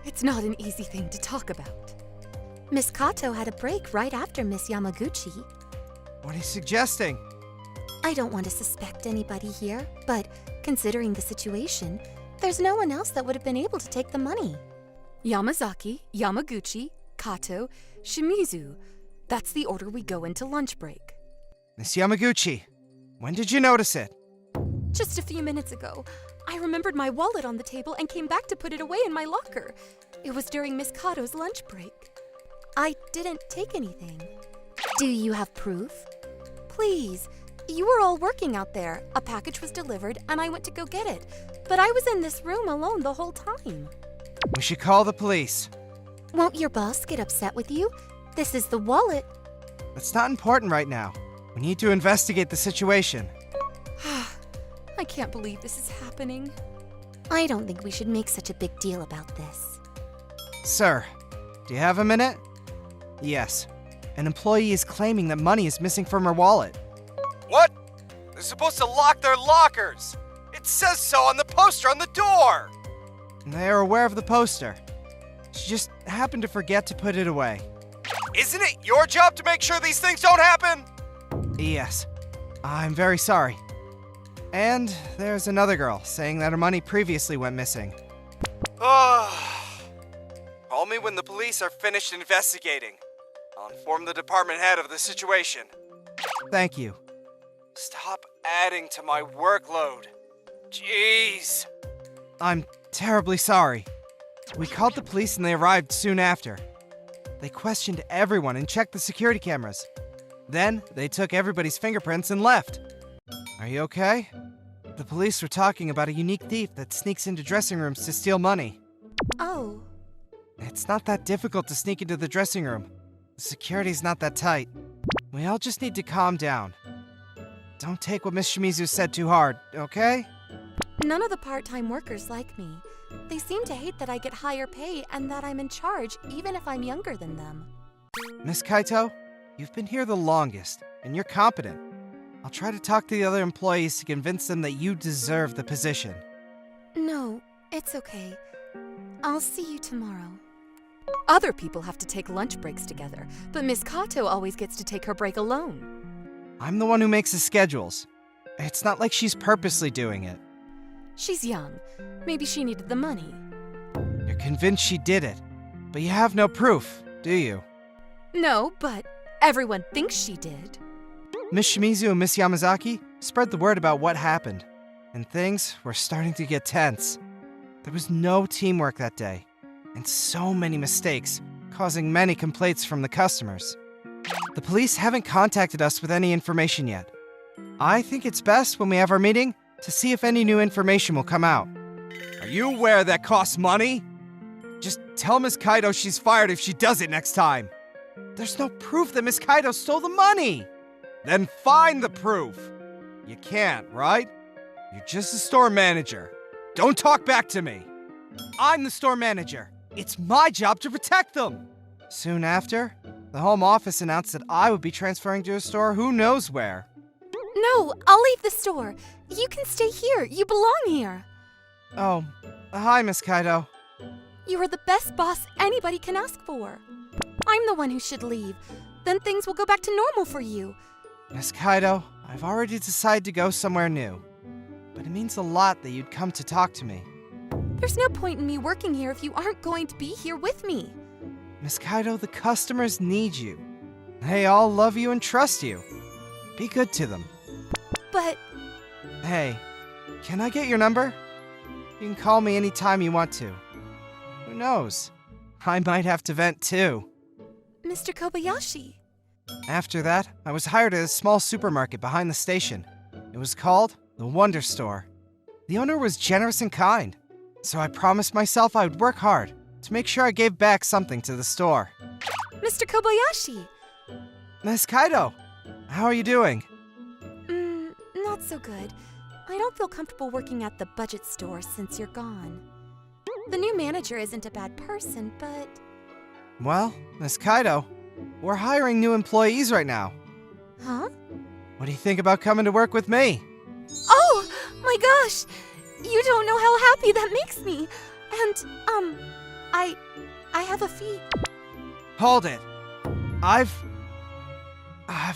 It's not an easy thing to talk about. Miss Kato had a break right after Miss Yamaguchi. What are you suggesting? I don't want to suspect anybody here, but considering the situation, there's no one else that would have been able to take the money. Yamazaki, Yamaguchi, Kato, Shimizu. That's the order we go into lunch break. Miss Yamaguchi, when did you notice it? Just a few minutes ago. I remembered my wallet on the table and came back to put it away in my locker. It was during Miss Kato's lunch break. I didn't take anything. Do you have proof? Please. You were all working out there. A package was delivered and I went to go get it. But I was in this room alone the whole time. We should call the police. Won't your boss get upset with you? This is the wallet. That's not important right now. We need to investigate the situation. I can't believe this is happening. I don't think we should make such a big deal about this. Sir, do you have a minute? Yes. An employee is claiming that money is missing from her wallet. What? They're supposed to lock their lockers. It says so on the poster on the door. They are aware of the poster. She just happened to forget to put it away. Isn't it your job to make sure these things don't happen? Yes. I'm very sorry. And there's another girl saying that her money previously went missing. Call me when the police are finished investigating. I'll inform the department head of the situation. Thank you. Stop adding to my workload. Jeez. I'm terribly sorry. We called the police and they arrived soon after. They questioned everyone and checked the security cameras. Then they took everybody's fingerprints and left. Are you okay? The police were talking about a unique thief that sneaks into dressing rooms to steal money. Oh. It's not that difficult to sneak into the dressing room. The security's not that tight. We all just need to calm down. Don't take what Miss Shimizu said too hard, okay? None of the part-time workers like me. They seem to hate that I get higher pay and that I'm in charge, even if I'm younger than them. Miss Kaito, you've been here the longest, and you're competent. I'll try to talk to the other employees to convince them that you deserve the position. No, it's okay. I'll see you tomorrow. Other people have to take lunch breaks together, but Miss Kato always gets to take her break alone. I'm the one who makes the schedules. It's not like she's purposely doing it. She's young. Maybe she needed the money. You're convinced she did it, but you have no proof, do you? No, but everyone thinks she did. Miss Shimizu and Miss Yamazaki spread the word about what happened, and things were starting to get tense. There was no teamwork that day, and so many mistakes, causing many complaints from the customers. The police haven't contacted us with any information yet. I think it's best when we have our meeting to see if any new information will come out. Are you aware that costs money? Just tell Miss Kaito she's fired if she does it next time. There's no proof that Miss Kaito stole the money. Then find the proof. You can't, right? You're just a store manager. Don't talk back to me. I'm the store manager. It's my job to protect them. Soon after, the home office announced that I would be transferring to a store who knows where. No, I'll leave the store. You can stay here. You belong here. Oh, hi, Miss Kaito. You are the best boss anybody can ask for. I'm the one who should leave. Then things will go back to normal for you. Miss Kaito, I've already decided to go somewhere new. But it means a lot that you'd come to talk to me. There's no point in me working here if you aren't going to be here with me. Miss Kaito, the customers need you. They all love you and trust you. Be good to them. But... Hey, can I get your number? You can call me anytime you want to. Who knows? I might have to vent too. Mr. Kobayashi. After that, I was hired at a small supermarket behind the station. It was called the Wonder Store. The owner was generous and kind, so I promised myself I would work hard to make sure I gave back something to the store. Mr. Kobayashi! Miss Kaito, how are you doing? Not so good. I don't feel comfortable working at the budget store since you're gone. The new manager isn't a bad person, but... Well, Miss Kaito, we're hiring new employees right now. Huh? What do you think about coming to work with me? Oh, my gosh! You don't know how happy that makes me. And, I have a fee. Hold it. I've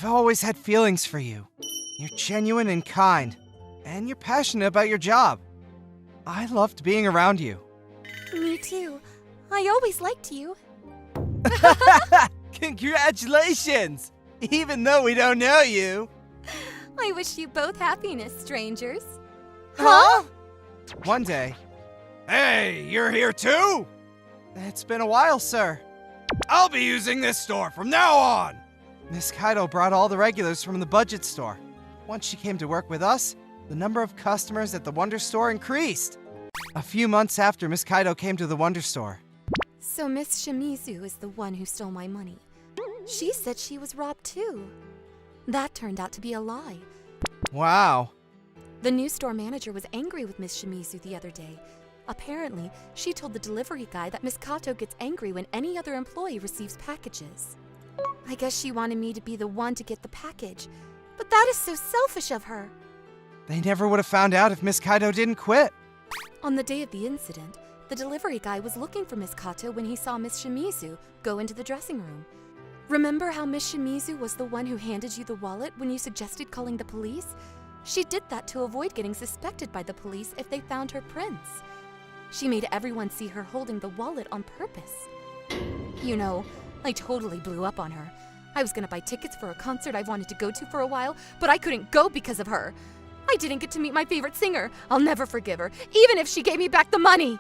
always had feelings for you. You're genuine and kind, and you're passionate about your job. I loved being around you. Me too. I always liked you. Congratulations! Even though we don't know you. I wish you both happiness, strangers. Huh? One day. Hey, you're here too? It's been a while, sir. I'll be using this store from now on. Miss Kaito brought all the regulars from the budget store. Once she came to work with us, the number of customers at the Wonder Store increased. A few months after Miss Kaito came to the Wonder Store. So Miss Shimizu is the one who stole my money. She said she was robbed too. That turned out to be a lie. Wow. The new store manager was angry with Miss Shimizu the other day. Apparently, she told the delivery guy that Miss Kato gets angry when any other employee receives packages. I guess she wanted me to be the one to get the package. But that is so selfish of her. They never would have found out if Miss Kaito didn't quit. On the day of the incident, the delivery guy was looking for Miss Kato when he saw Miss Shimizu go into the dressing room. Remember how Miss Shimizu was the one who handed you the wallet when you suggested calling the police? She did that to avoid getting suspected by the police if they found her prints. She made everyone see her holding the wallet on purpose. You know, I totally blew up on her. I was gonna buy tickets for a concert I've wanted to go to for a while, but I couldn't go because of her. I didn't get to meet my favorite singer. I'll never forgive her, even if she gave me back the money.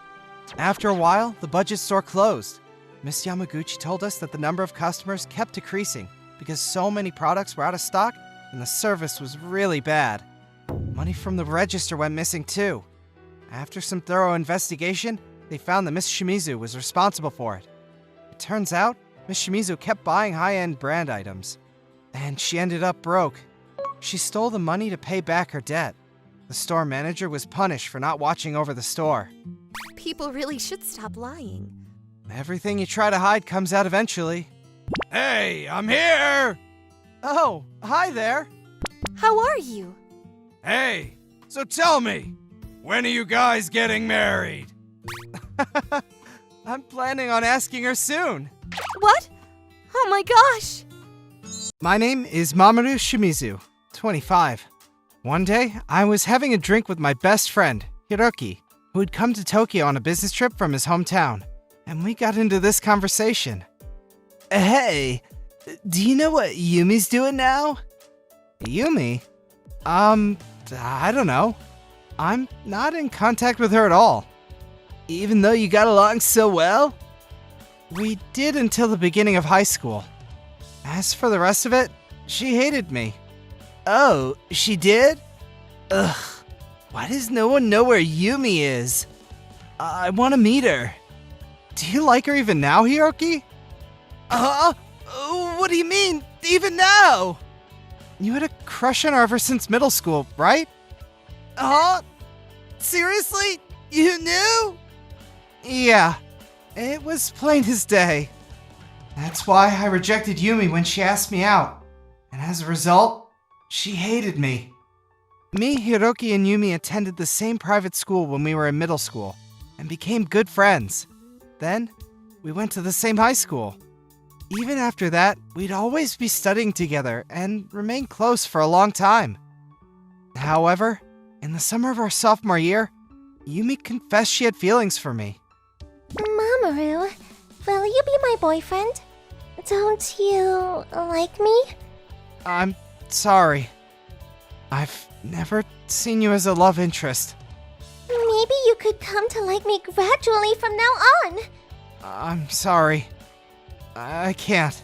After a while, the budget store closed. Miss Yamaguchi told us that the number of customers kept decreasing because so many products were out of stock and the service was really bad. Money from the register went missing too. After some thorough investigation, they found that Miss Shimizu was responsible for it. It turns out, Miss Shimizu kept buying high-end brand items, and she ended up broke. She stole the money to pay back her debt. The store manager was punished for not watching over the store. People really should stop lying. Everything you try to hide comes out eventually. Hey, I'm here! Oh, hi there. How are you? Hey, so tell me, when are you guys getting married? I'm planning on asking her soon. What? Oh my gosh! My name is Mamoru Shimizu, 25. One day, I was having a drink with my best friend, Hiroki, who had come to Tokyo on a business trip from his hometown, and we got into this conversation. Hey, do you know what Yumi's doing now? Yumi? I don't know. I'm not in contact with her at all. Even though you got along so well? We did until the beginning of high school. As for the rest of it, she hated me. Oh, she did? Ugh. Why does no one know where Yumi is? I want to meet her. Do you like her even now, Hiroki? What do you mean, even now? You had a crush on her ever since middle school, right? Seriously? You knew? Yeah, it was plain as day. That's why I rejected Yumi when she asked me out. And as a result, she hated me. Me, Hiroki, and Yumi attended the same private school when we were in middle school, and became good friends. Then, we went to the same high school. Even after that, we'd always be studying together and remain close for a long time. However, in the summer of our sophomore year, Yumi confessed she had feelings for me. Mamoru, will you be my boyfriend? Don't you like me? I'm sorry. I've never seen you as a love interest. Maybe you could come to like me gradually from now on. I'm sorry. I can't.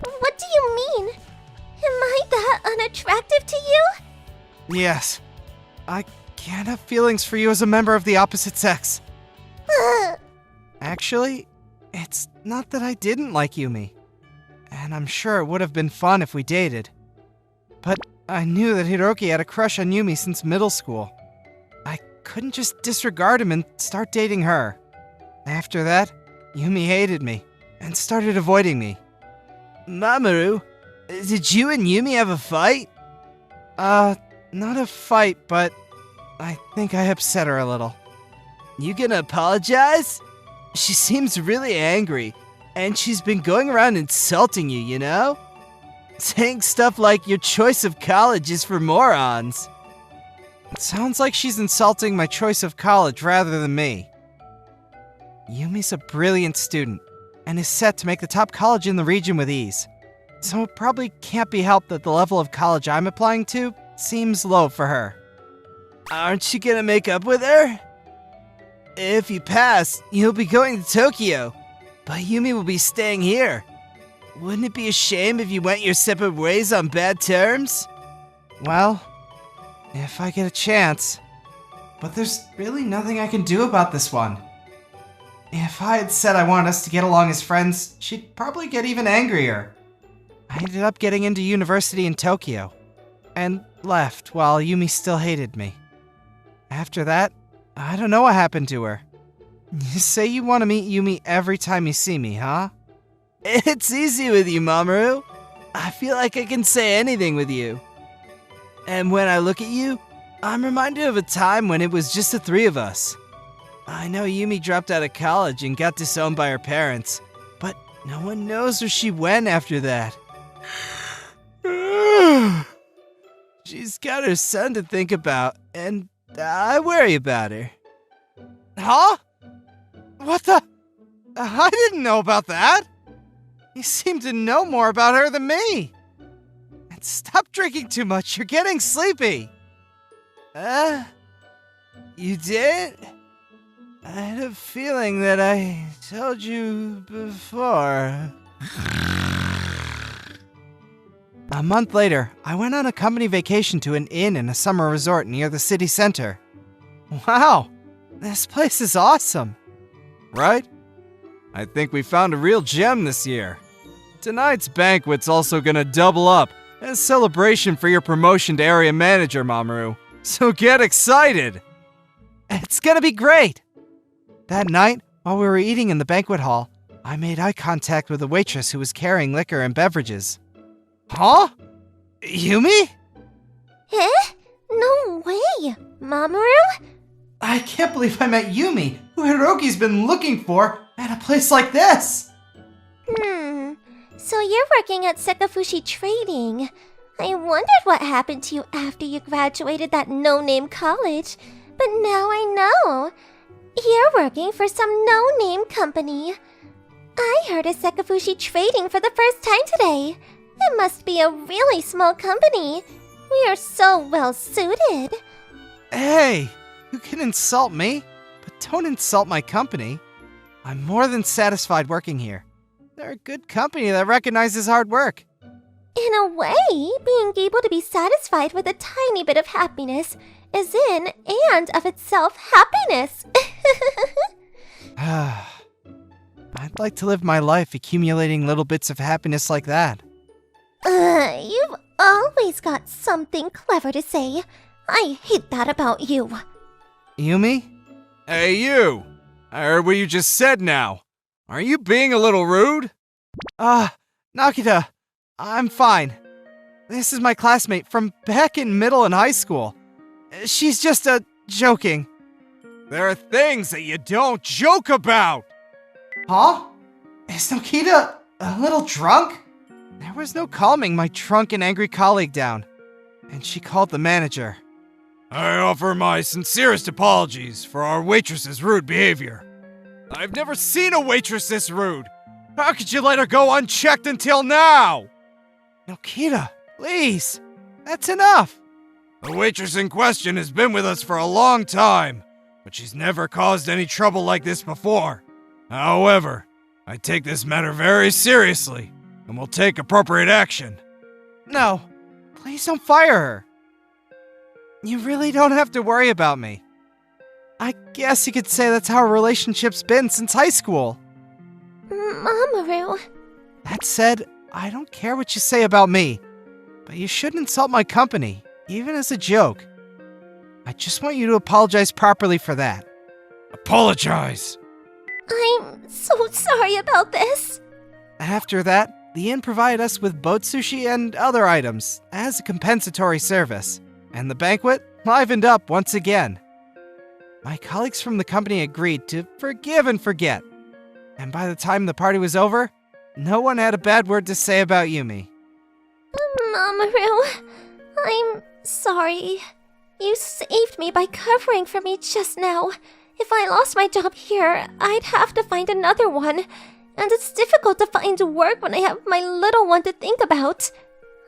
What do you mean? Am I that unattractive to you? Yes. I can't have feelings for you as a member of the opposite sex. Actually, it's not that I didn't like Yumi. And I'm sure it would have been fun if we dated. But I knew that Hiroki had a crush on Yumi since middle school. I couldn't just disregard him and start dating her. After that, Yumi hated me and started avoiding me. Mamoru, did you and Yumi have a fight? Not a fight, but I think I upset her a little. You gonna apologize? She seems really angry, and she's been going around insulting you, you know? Saying stuff like your choice of college is for morons. It sounds like she's insulting my choice of college rather than me. Yumi's a brilliant student, and is set to make the top college in the region with ease. So it probably can't be helped that the level of college I'm applying to seems low for her. Aren't you gonna make up with her? If you pass, you'll be going to Tokyo, but Yumi will be staying here. Wouldn't it be a shame if you went your separate ways on bad terms? Well, if I get a chance. But there's really nothing I can do about this one. If I had said I wanted us to get along as friends, she'd probably get even angrier. I ended up getting into university in Tokyo, and left while Yumi still hated me. After that, I don't know what happened to her. You say you want to meet Yumi every time you see me, huh? It's easy with you, Mamoru. I feel like I can say anything with you. And when I look at you, I'm reminded of a time when it was just the three of us. I know Yumi dropped out of college and got disowned by her parents, but no one knows where she went after that. She's got her son to think about, and I worry about her. Huh? What the? I didn't know about that. You seem to know more about her than me. And stop drinking too much, you're getting sleepy. You did? I had a feeling that I told you before. A month later, I went on a company vacation to an inn in a summer resort near the city center. Wow, this place is awesome. Right? I think we found a real gem this year. Tonight's banquet's also gonna double up as celebration for your promotion to area manager, Mamoru. So get excited! It's gonna be great! That night, while we were eating in the banquet hall, I made eye contact with a waitress who was carrying liquor and beverages. Huh? Yumi? Eh? No way! Mamoru? I can't believe I met Yumi, who Hiroki's been looking for at a place like this! So you're working at Sekafushi Trading. I wondered what happened to you after you graduated that no-name college, but now I know. You're working for some no-name company. I heard of Sekafushi Trading for the first time today. It must be a really small company. We are so well suited. Hey, you can insult me, but don't insult my company. I'm more than satisfied working here. They're a good company that recognizes hard work. In a way, being able to be satisfied with a tiny bit of happiness is in and of itself happiness. I'd like to live my life accumulating little bits of happiness like that. You've always got something clever to say. I hate that about you. Yumi? Hey, you! I heard what you just said now. Are you being a little rude? Nakita, I'm fine. This is my classmate from back in middle and high school. She's just, joking. There are things that you don't joke about! Huh? Is Nakita a little drunk? There was no calming my drunk and angry colleague down, and she called the manager. I offer my sincerest apologies for our waitress's rude behavior. I've never seen a waitress this rude. How could you let her go unchecked until now? Nakita, please. That's enough. The waitress in question has been with us for a long time, but she's never caused any trouble like this before. However, I take this matter very seriously and will take appropriate action. No, please don't fire her. You really don't have to worry about me. I guess you could say that's how our relationship's been since high school. Mamoru. That said, I don't care what you say about me, but you shouldn't insult my company, even as a joke. I just want you to apologize properly for that. Apologize! I'm so sorry about this. After that, the inn provided us with boat sushi and other items as a compensatory service, and the banquet livened up once again. My colleagues from the company agreed to forgive and forget, and by the time the party was over, no one had a bad word to say about Yumi. Mamoru, I'm sorry. You saved me by covering for me just now. If I lost my job here, I'd have to find another one, and it's difficult to find work when I have my little one to think about.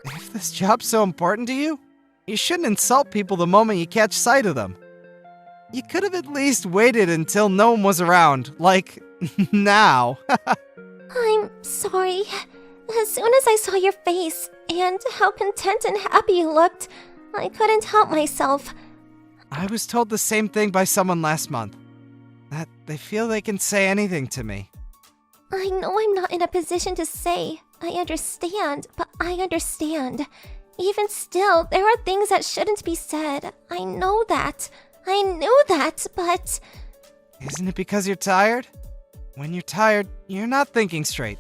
If this job's so important to you, you shouldn't insult people the moment you catch sight of them. You could have at least waited until no one was around, like, now. I'm sorry. As soon as I saw your face, and how content and happy you looked, I couldn't help myself. I was told the same thing by someone last month, that they feel they can say anything to me. I know I'm not in a position to say, I understand, but I understand. Even still, there are things that shouldn't be said. I know that. I knew that, but... Isn't it because you're tired? When you're tired, you're not thinking straight.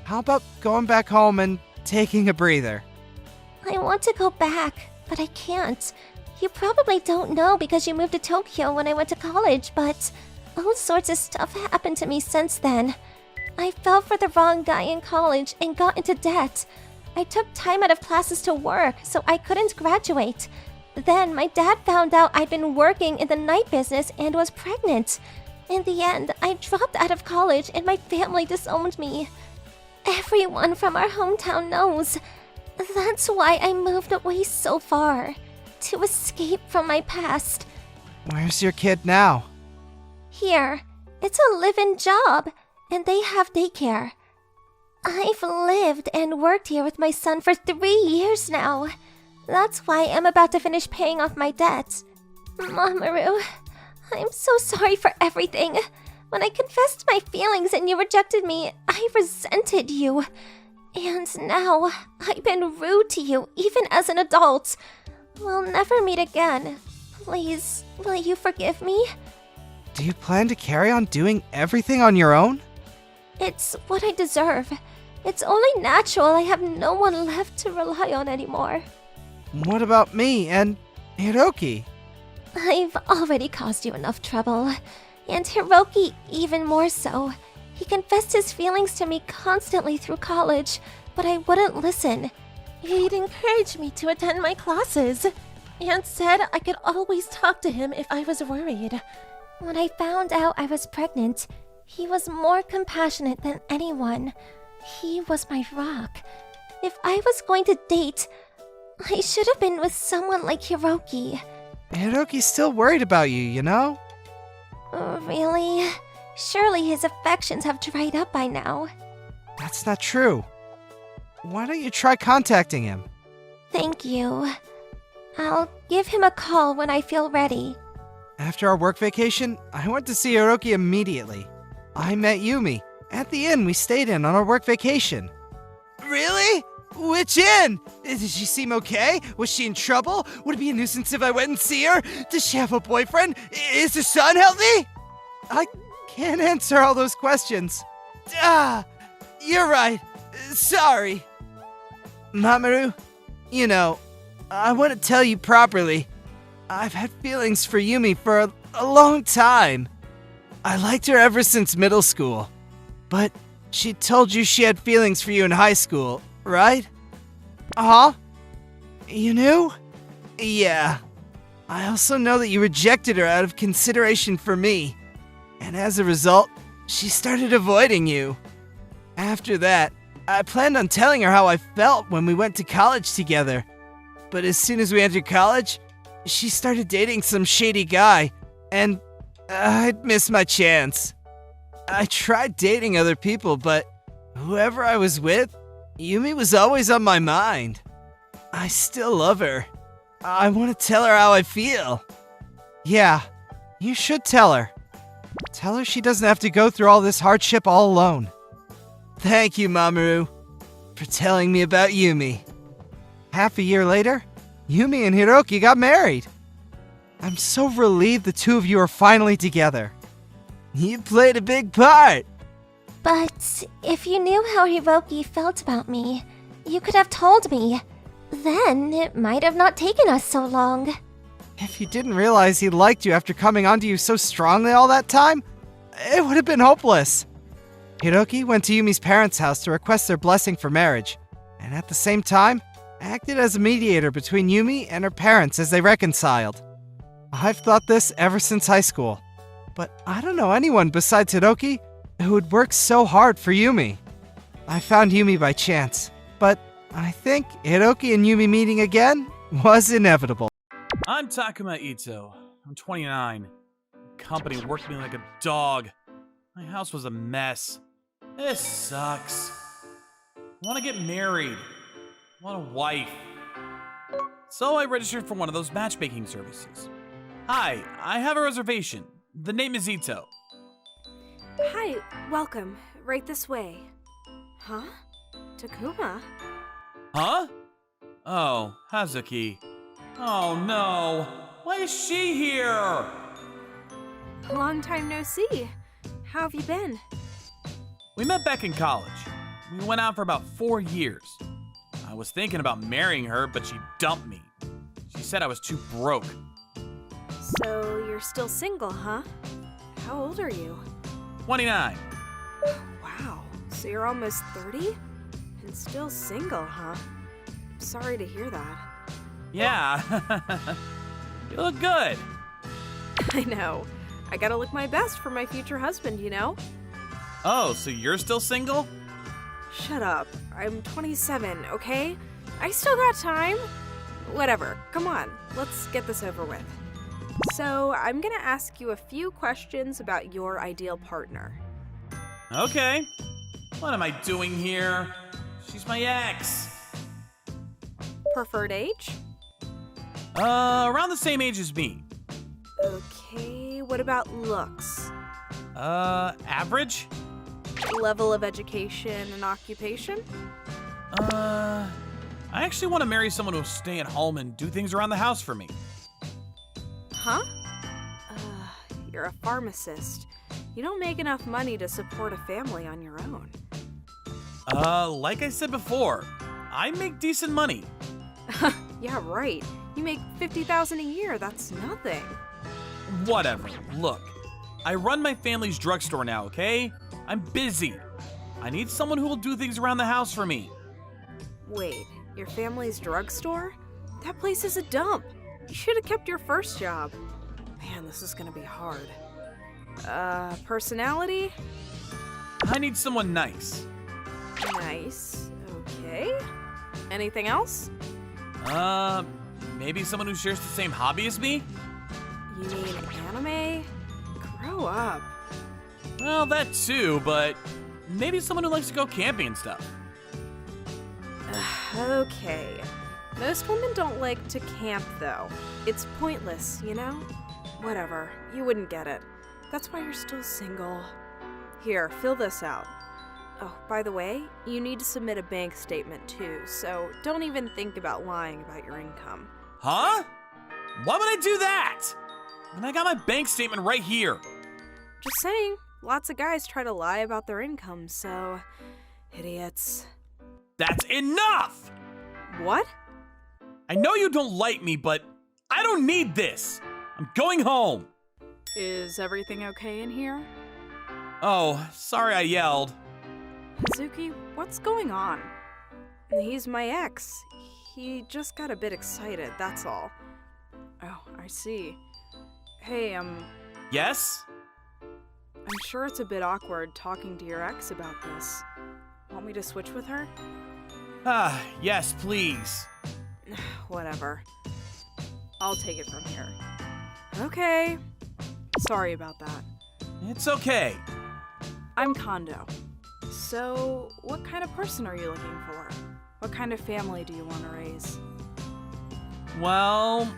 How about going back home and taking a breather? I want to go back, but I can't. You probably don't know because you moved to Tokyo when I went to college, but all sorts of stuff happened to me since then. I fell for the wrong guy in college and got into debt. I took time out of classes to work, so I couldn't graduate. Then my dad found out I'd been working in the night business and was pregnant. In the end, I dropped out of college and my family disowned me. Everyone from our hometown knows. That's why I moved away so far. To escape from my past. Where's your kid now? Here. It's a live-in job, and they have daycare. I've lived and worked here with my son for 3 years now. That's why I'm about to finish paying off my debt. Mamoru, I'm so sorry for everything. When I confessed my feelings and you rejected me, I resented you. And now, I've been rude to you, even as an adult. We'll never meet again. Please, will you forgive me? Do you plan to carry on doing everything on your own? It's what I deserve. It's only natural I have no one left to rely on anymore. What about me and Hiroki? I've already caused you enough trouble. And Hiroki even more so. He confessed his feelings to me constantly through college, but I wouldn't listen. He'd encourage me to attend my classes, and said I could always talk to him if I was worried. When I found out I was pregnant, he was more compassionate than anyone. He was my rock. If I was going to date, I should have been with someone like Hiroki. Hiroki's still worried about you, you know? Really? Surely his affections have dried up by now. That's not true. Why don't you try contacting him? Thank you. I'll give him a call when I feel ready. After our work vacation, I went to see Hiroki immediately. I met Yumi at the inn we stayed in on our work vacation. Really? Which inn? Did she seem okay? Was she in trouble? Would it be a nuisance if I went and see her? Does she have a boyfriend? Is her son healthy? I can't answer all those questions. You're right. Sorry. Mamoru, you know, I want to tell you properly. I've had feelings for Yumi for a long time. I liked her ever since middle school. But she told you she had feelings for you in high school, right? Uh-huh. You knew? Yeah. I also know that you rejected her out of consideration for me. And as a result, she started avoiding you. After that, I planned on telling her how I felt when we went to college together. But as soon as we entered college, she started dating some shady guy, and I'd missed my chance. I tried dating other people, but whoever I was with, Yumi was always on my mind. I still love her. I want to tell her how I feel. Yeah, you should tell her. Tell her she doesn't have to go through all this hardship all alone. Thank you, Mamoru, for telling me about Yumi. Half a year later, Yumi and Hiroki got married. I'm so relieved the two of you are finally together. You played a big part. But if you knew how Hiroki felt about me, you could have told me. Then it might have not taken us so long. If you didn't realize he liked you after coming onto you so strongly all that time, it would have been hopeless. Hiroki went to Yumi's parents' house to request their blessing for marriage, and at the same time, acted as a mediator between Yumi and her parents as they reconciled. I've thought this ever since high school, but I don't know anyone besides Hiroki who would work so hard for Yumi. I found Yumi by chance, but I think Hiroki and Yumi meeting again was inevitable. I'm Takuma Ito. I'm 29. The company worked me like a dog. My house was a mess. This sucks. I want to get married. I want a wife. So I registered for one of those matchmaking services. Hi, I have a reservation. The name is Ito. Hi, welcome. Right this way. Huh? Takuma? Huh? Oh, Hazuki. Oh no! Why is she here? Long time no see. How have you been? We met back in college. We went out for about 4 years. I was thinking about marrying her, but she dumped me. She said I was too broke. So you're still single, huh? How old are you? 29. Wow, so you're almost 30? And still single, huh? Sorry to hear that. Yeah. You look good. I know. I gotta look my best for my future husband, you know? Oh, so you're still single? Shut up. I'm 27, okay? I still got time. Whatever. Come on. Let's get this over with. So, I'm gonna ask you a few questions about your ideal partner. Okay. What am I doing here? She's my ex. Preferred age? Around the same age as me. Okay, what about looks? Average? Level of education and occupation? I actually want to marry someone who'll stay at home and do things around the house for me. Huh? You're a pharmacist. You don't make enough money to support a family on your own. Like I said before, I make decent money. Yeah, right. You make $50,000 a year. That's nothing. Whatever. Look, I run my family's drugstore now, okay? I'm busy. I need someone who will do things around the house for me. Wait, your family's drugstore? That place is a dump. You should have kept your first job. Man, this is gonna be hard. Personality? I need someone nice. Nice. Okay. Anything else? Maybe someone who shares the same hobby as me? You mean anime? Grow up. Well, that too, but maybe someone who likes to go camping and stuff. Okay. Most women don't like to camp, though. It's pointless, you know? Whatever. You wouldn't get it. That's why you're still single. Here, fill this out. Oh, by the way, you need to submit a bank statement too, so don't even think about lying about your income. Huh? Why would I do that? When I got my bank statement right here. Just saying, lots of guys try to lie about their income, so... idiots. That's enough! What? I know you don't like me, but I don't need this. I'm going home. Is everything okay in here? Oh, sorry I yelled. Hazuki, what's going on? He's my ex. He just got a bit excited, that's all. Oh, I see. Hey, Yes? I'm sure it's a bit awkward talking to your ex about this. Want me to switch with her? Yes, please. Whatever. I'll take it from here. Okay. Sorry about that. It's okay. I'm Kondo. So, what kind of person are you looking for? What kind of family do you want to raise? Well,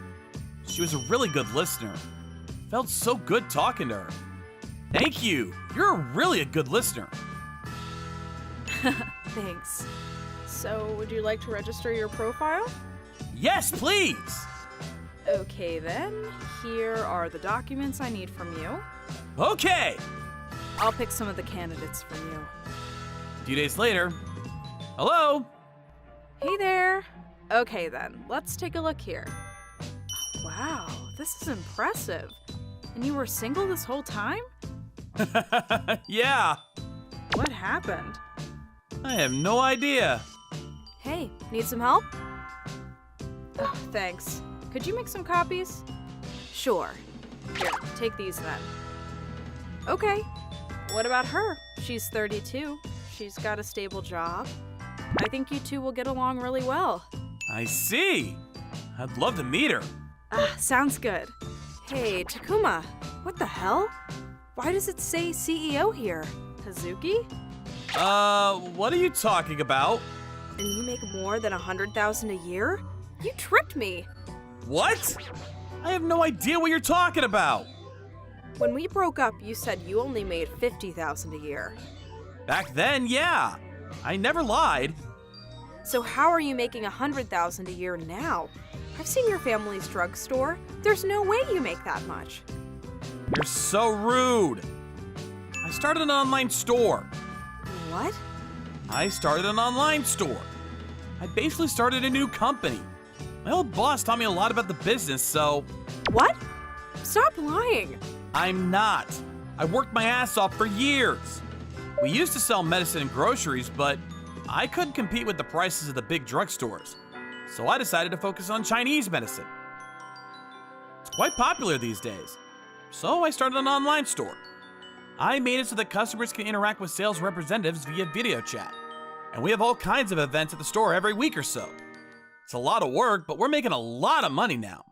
she was a really good listener. Felt so good talking to her. Thank you. You're really a good listener. Thanks. So, would you like to register your profile? Yes, please. Okay then, here are the documents I need from you. Okay. I'll pick some of the candidates from you. A few days later. Hello? Hey there. Okay then, let's take a look here. Wow, this is impressive. And you were single this whole time? Yeah. What happened? I have no idea. Hey, need some help? Oh, thanks. Could you make some copies? Sure. Here, take these then. Okay. What about her? She's 32. She's got a stable job. I think you two will get along really well. I see. I'd love to meet her. Sounds good. Hey, Takuma, what the hell? Why does it say CEO here? Hazuki? What are you talking about? And you make more than 100,000 a year? You tricked me! What? I have no idea what you're talking about. When we broke up, you said you only made 50,000 a year. Back then, yeah. I never lied. So how are you making 100,000 a year now? I've seen your family's drugstore. There's no way you make that much. You're so rude. I started an online store. What? I started an online store. I basically started a new company. My old boss taught me a lot about the business, so... What? Stop lying. I'm not. I worked my ass off for years. We used to sell medicine and groceries, but I couldn't compete with the prices of the big drugstores. So I decided to focus on Chinese medicine. It's quite popular these days. So I started an online store. I made it so that customers can interact with sales representatives via video chat. And we have all kinds of events at the store every week or so. It's a lot of work, but we're making a lot of money now.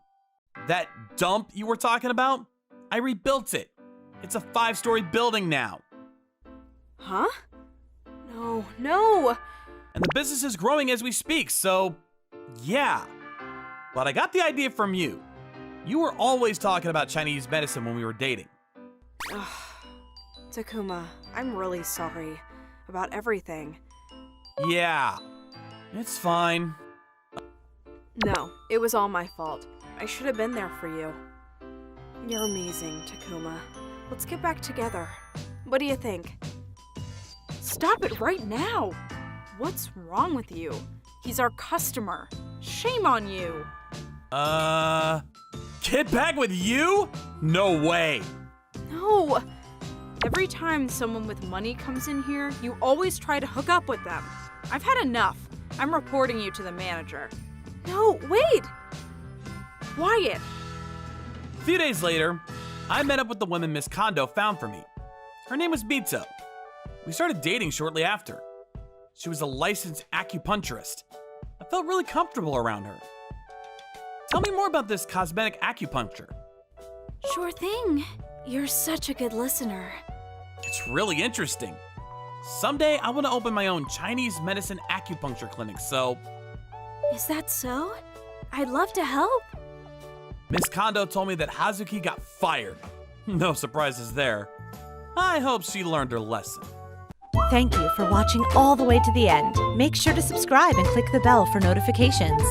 That dump you were talking about, I rebuilt it. It's a 5-story building now. Huh? No, no! And the business is growing as we speak, so yeah. But I got the idea from you. You were always talking about Chinese medicine when we were dating. Ugh. Takuma, I'm really sorry about everything. Yeah, it's fine. No, it was all my fault. I should have been there for you. You're amazing, Takuma. Let's get back together. What do you think? Stop it right now! What's wrong with you? He's our customer. Shame on you! Get back with you? No way. No! Every time someone with money comes in here, you always try to hook up with them. I've had enough. I'm reporting you to the manager. No, wait! Quiet! A few days later, I met up with the woman Miss Kondo found for me. Her name was Mitsu. We started dating shortly after. She was a licensed acupuncturist. I felt really comfortable around her. Tell me more about this cosmetic acupuncture. Sure thing. You're such a good listener. It's really interesting. Someday I want to open my own Chinese medicine acupuncture clinic, so... Is that so? I'd love to help. Miss Kondo told me that Hazuki got fired. No surprises there. I hope she learned her lesson. Thank you for watching all the way to the end. Make sure to subscribe and click the bell for notifications.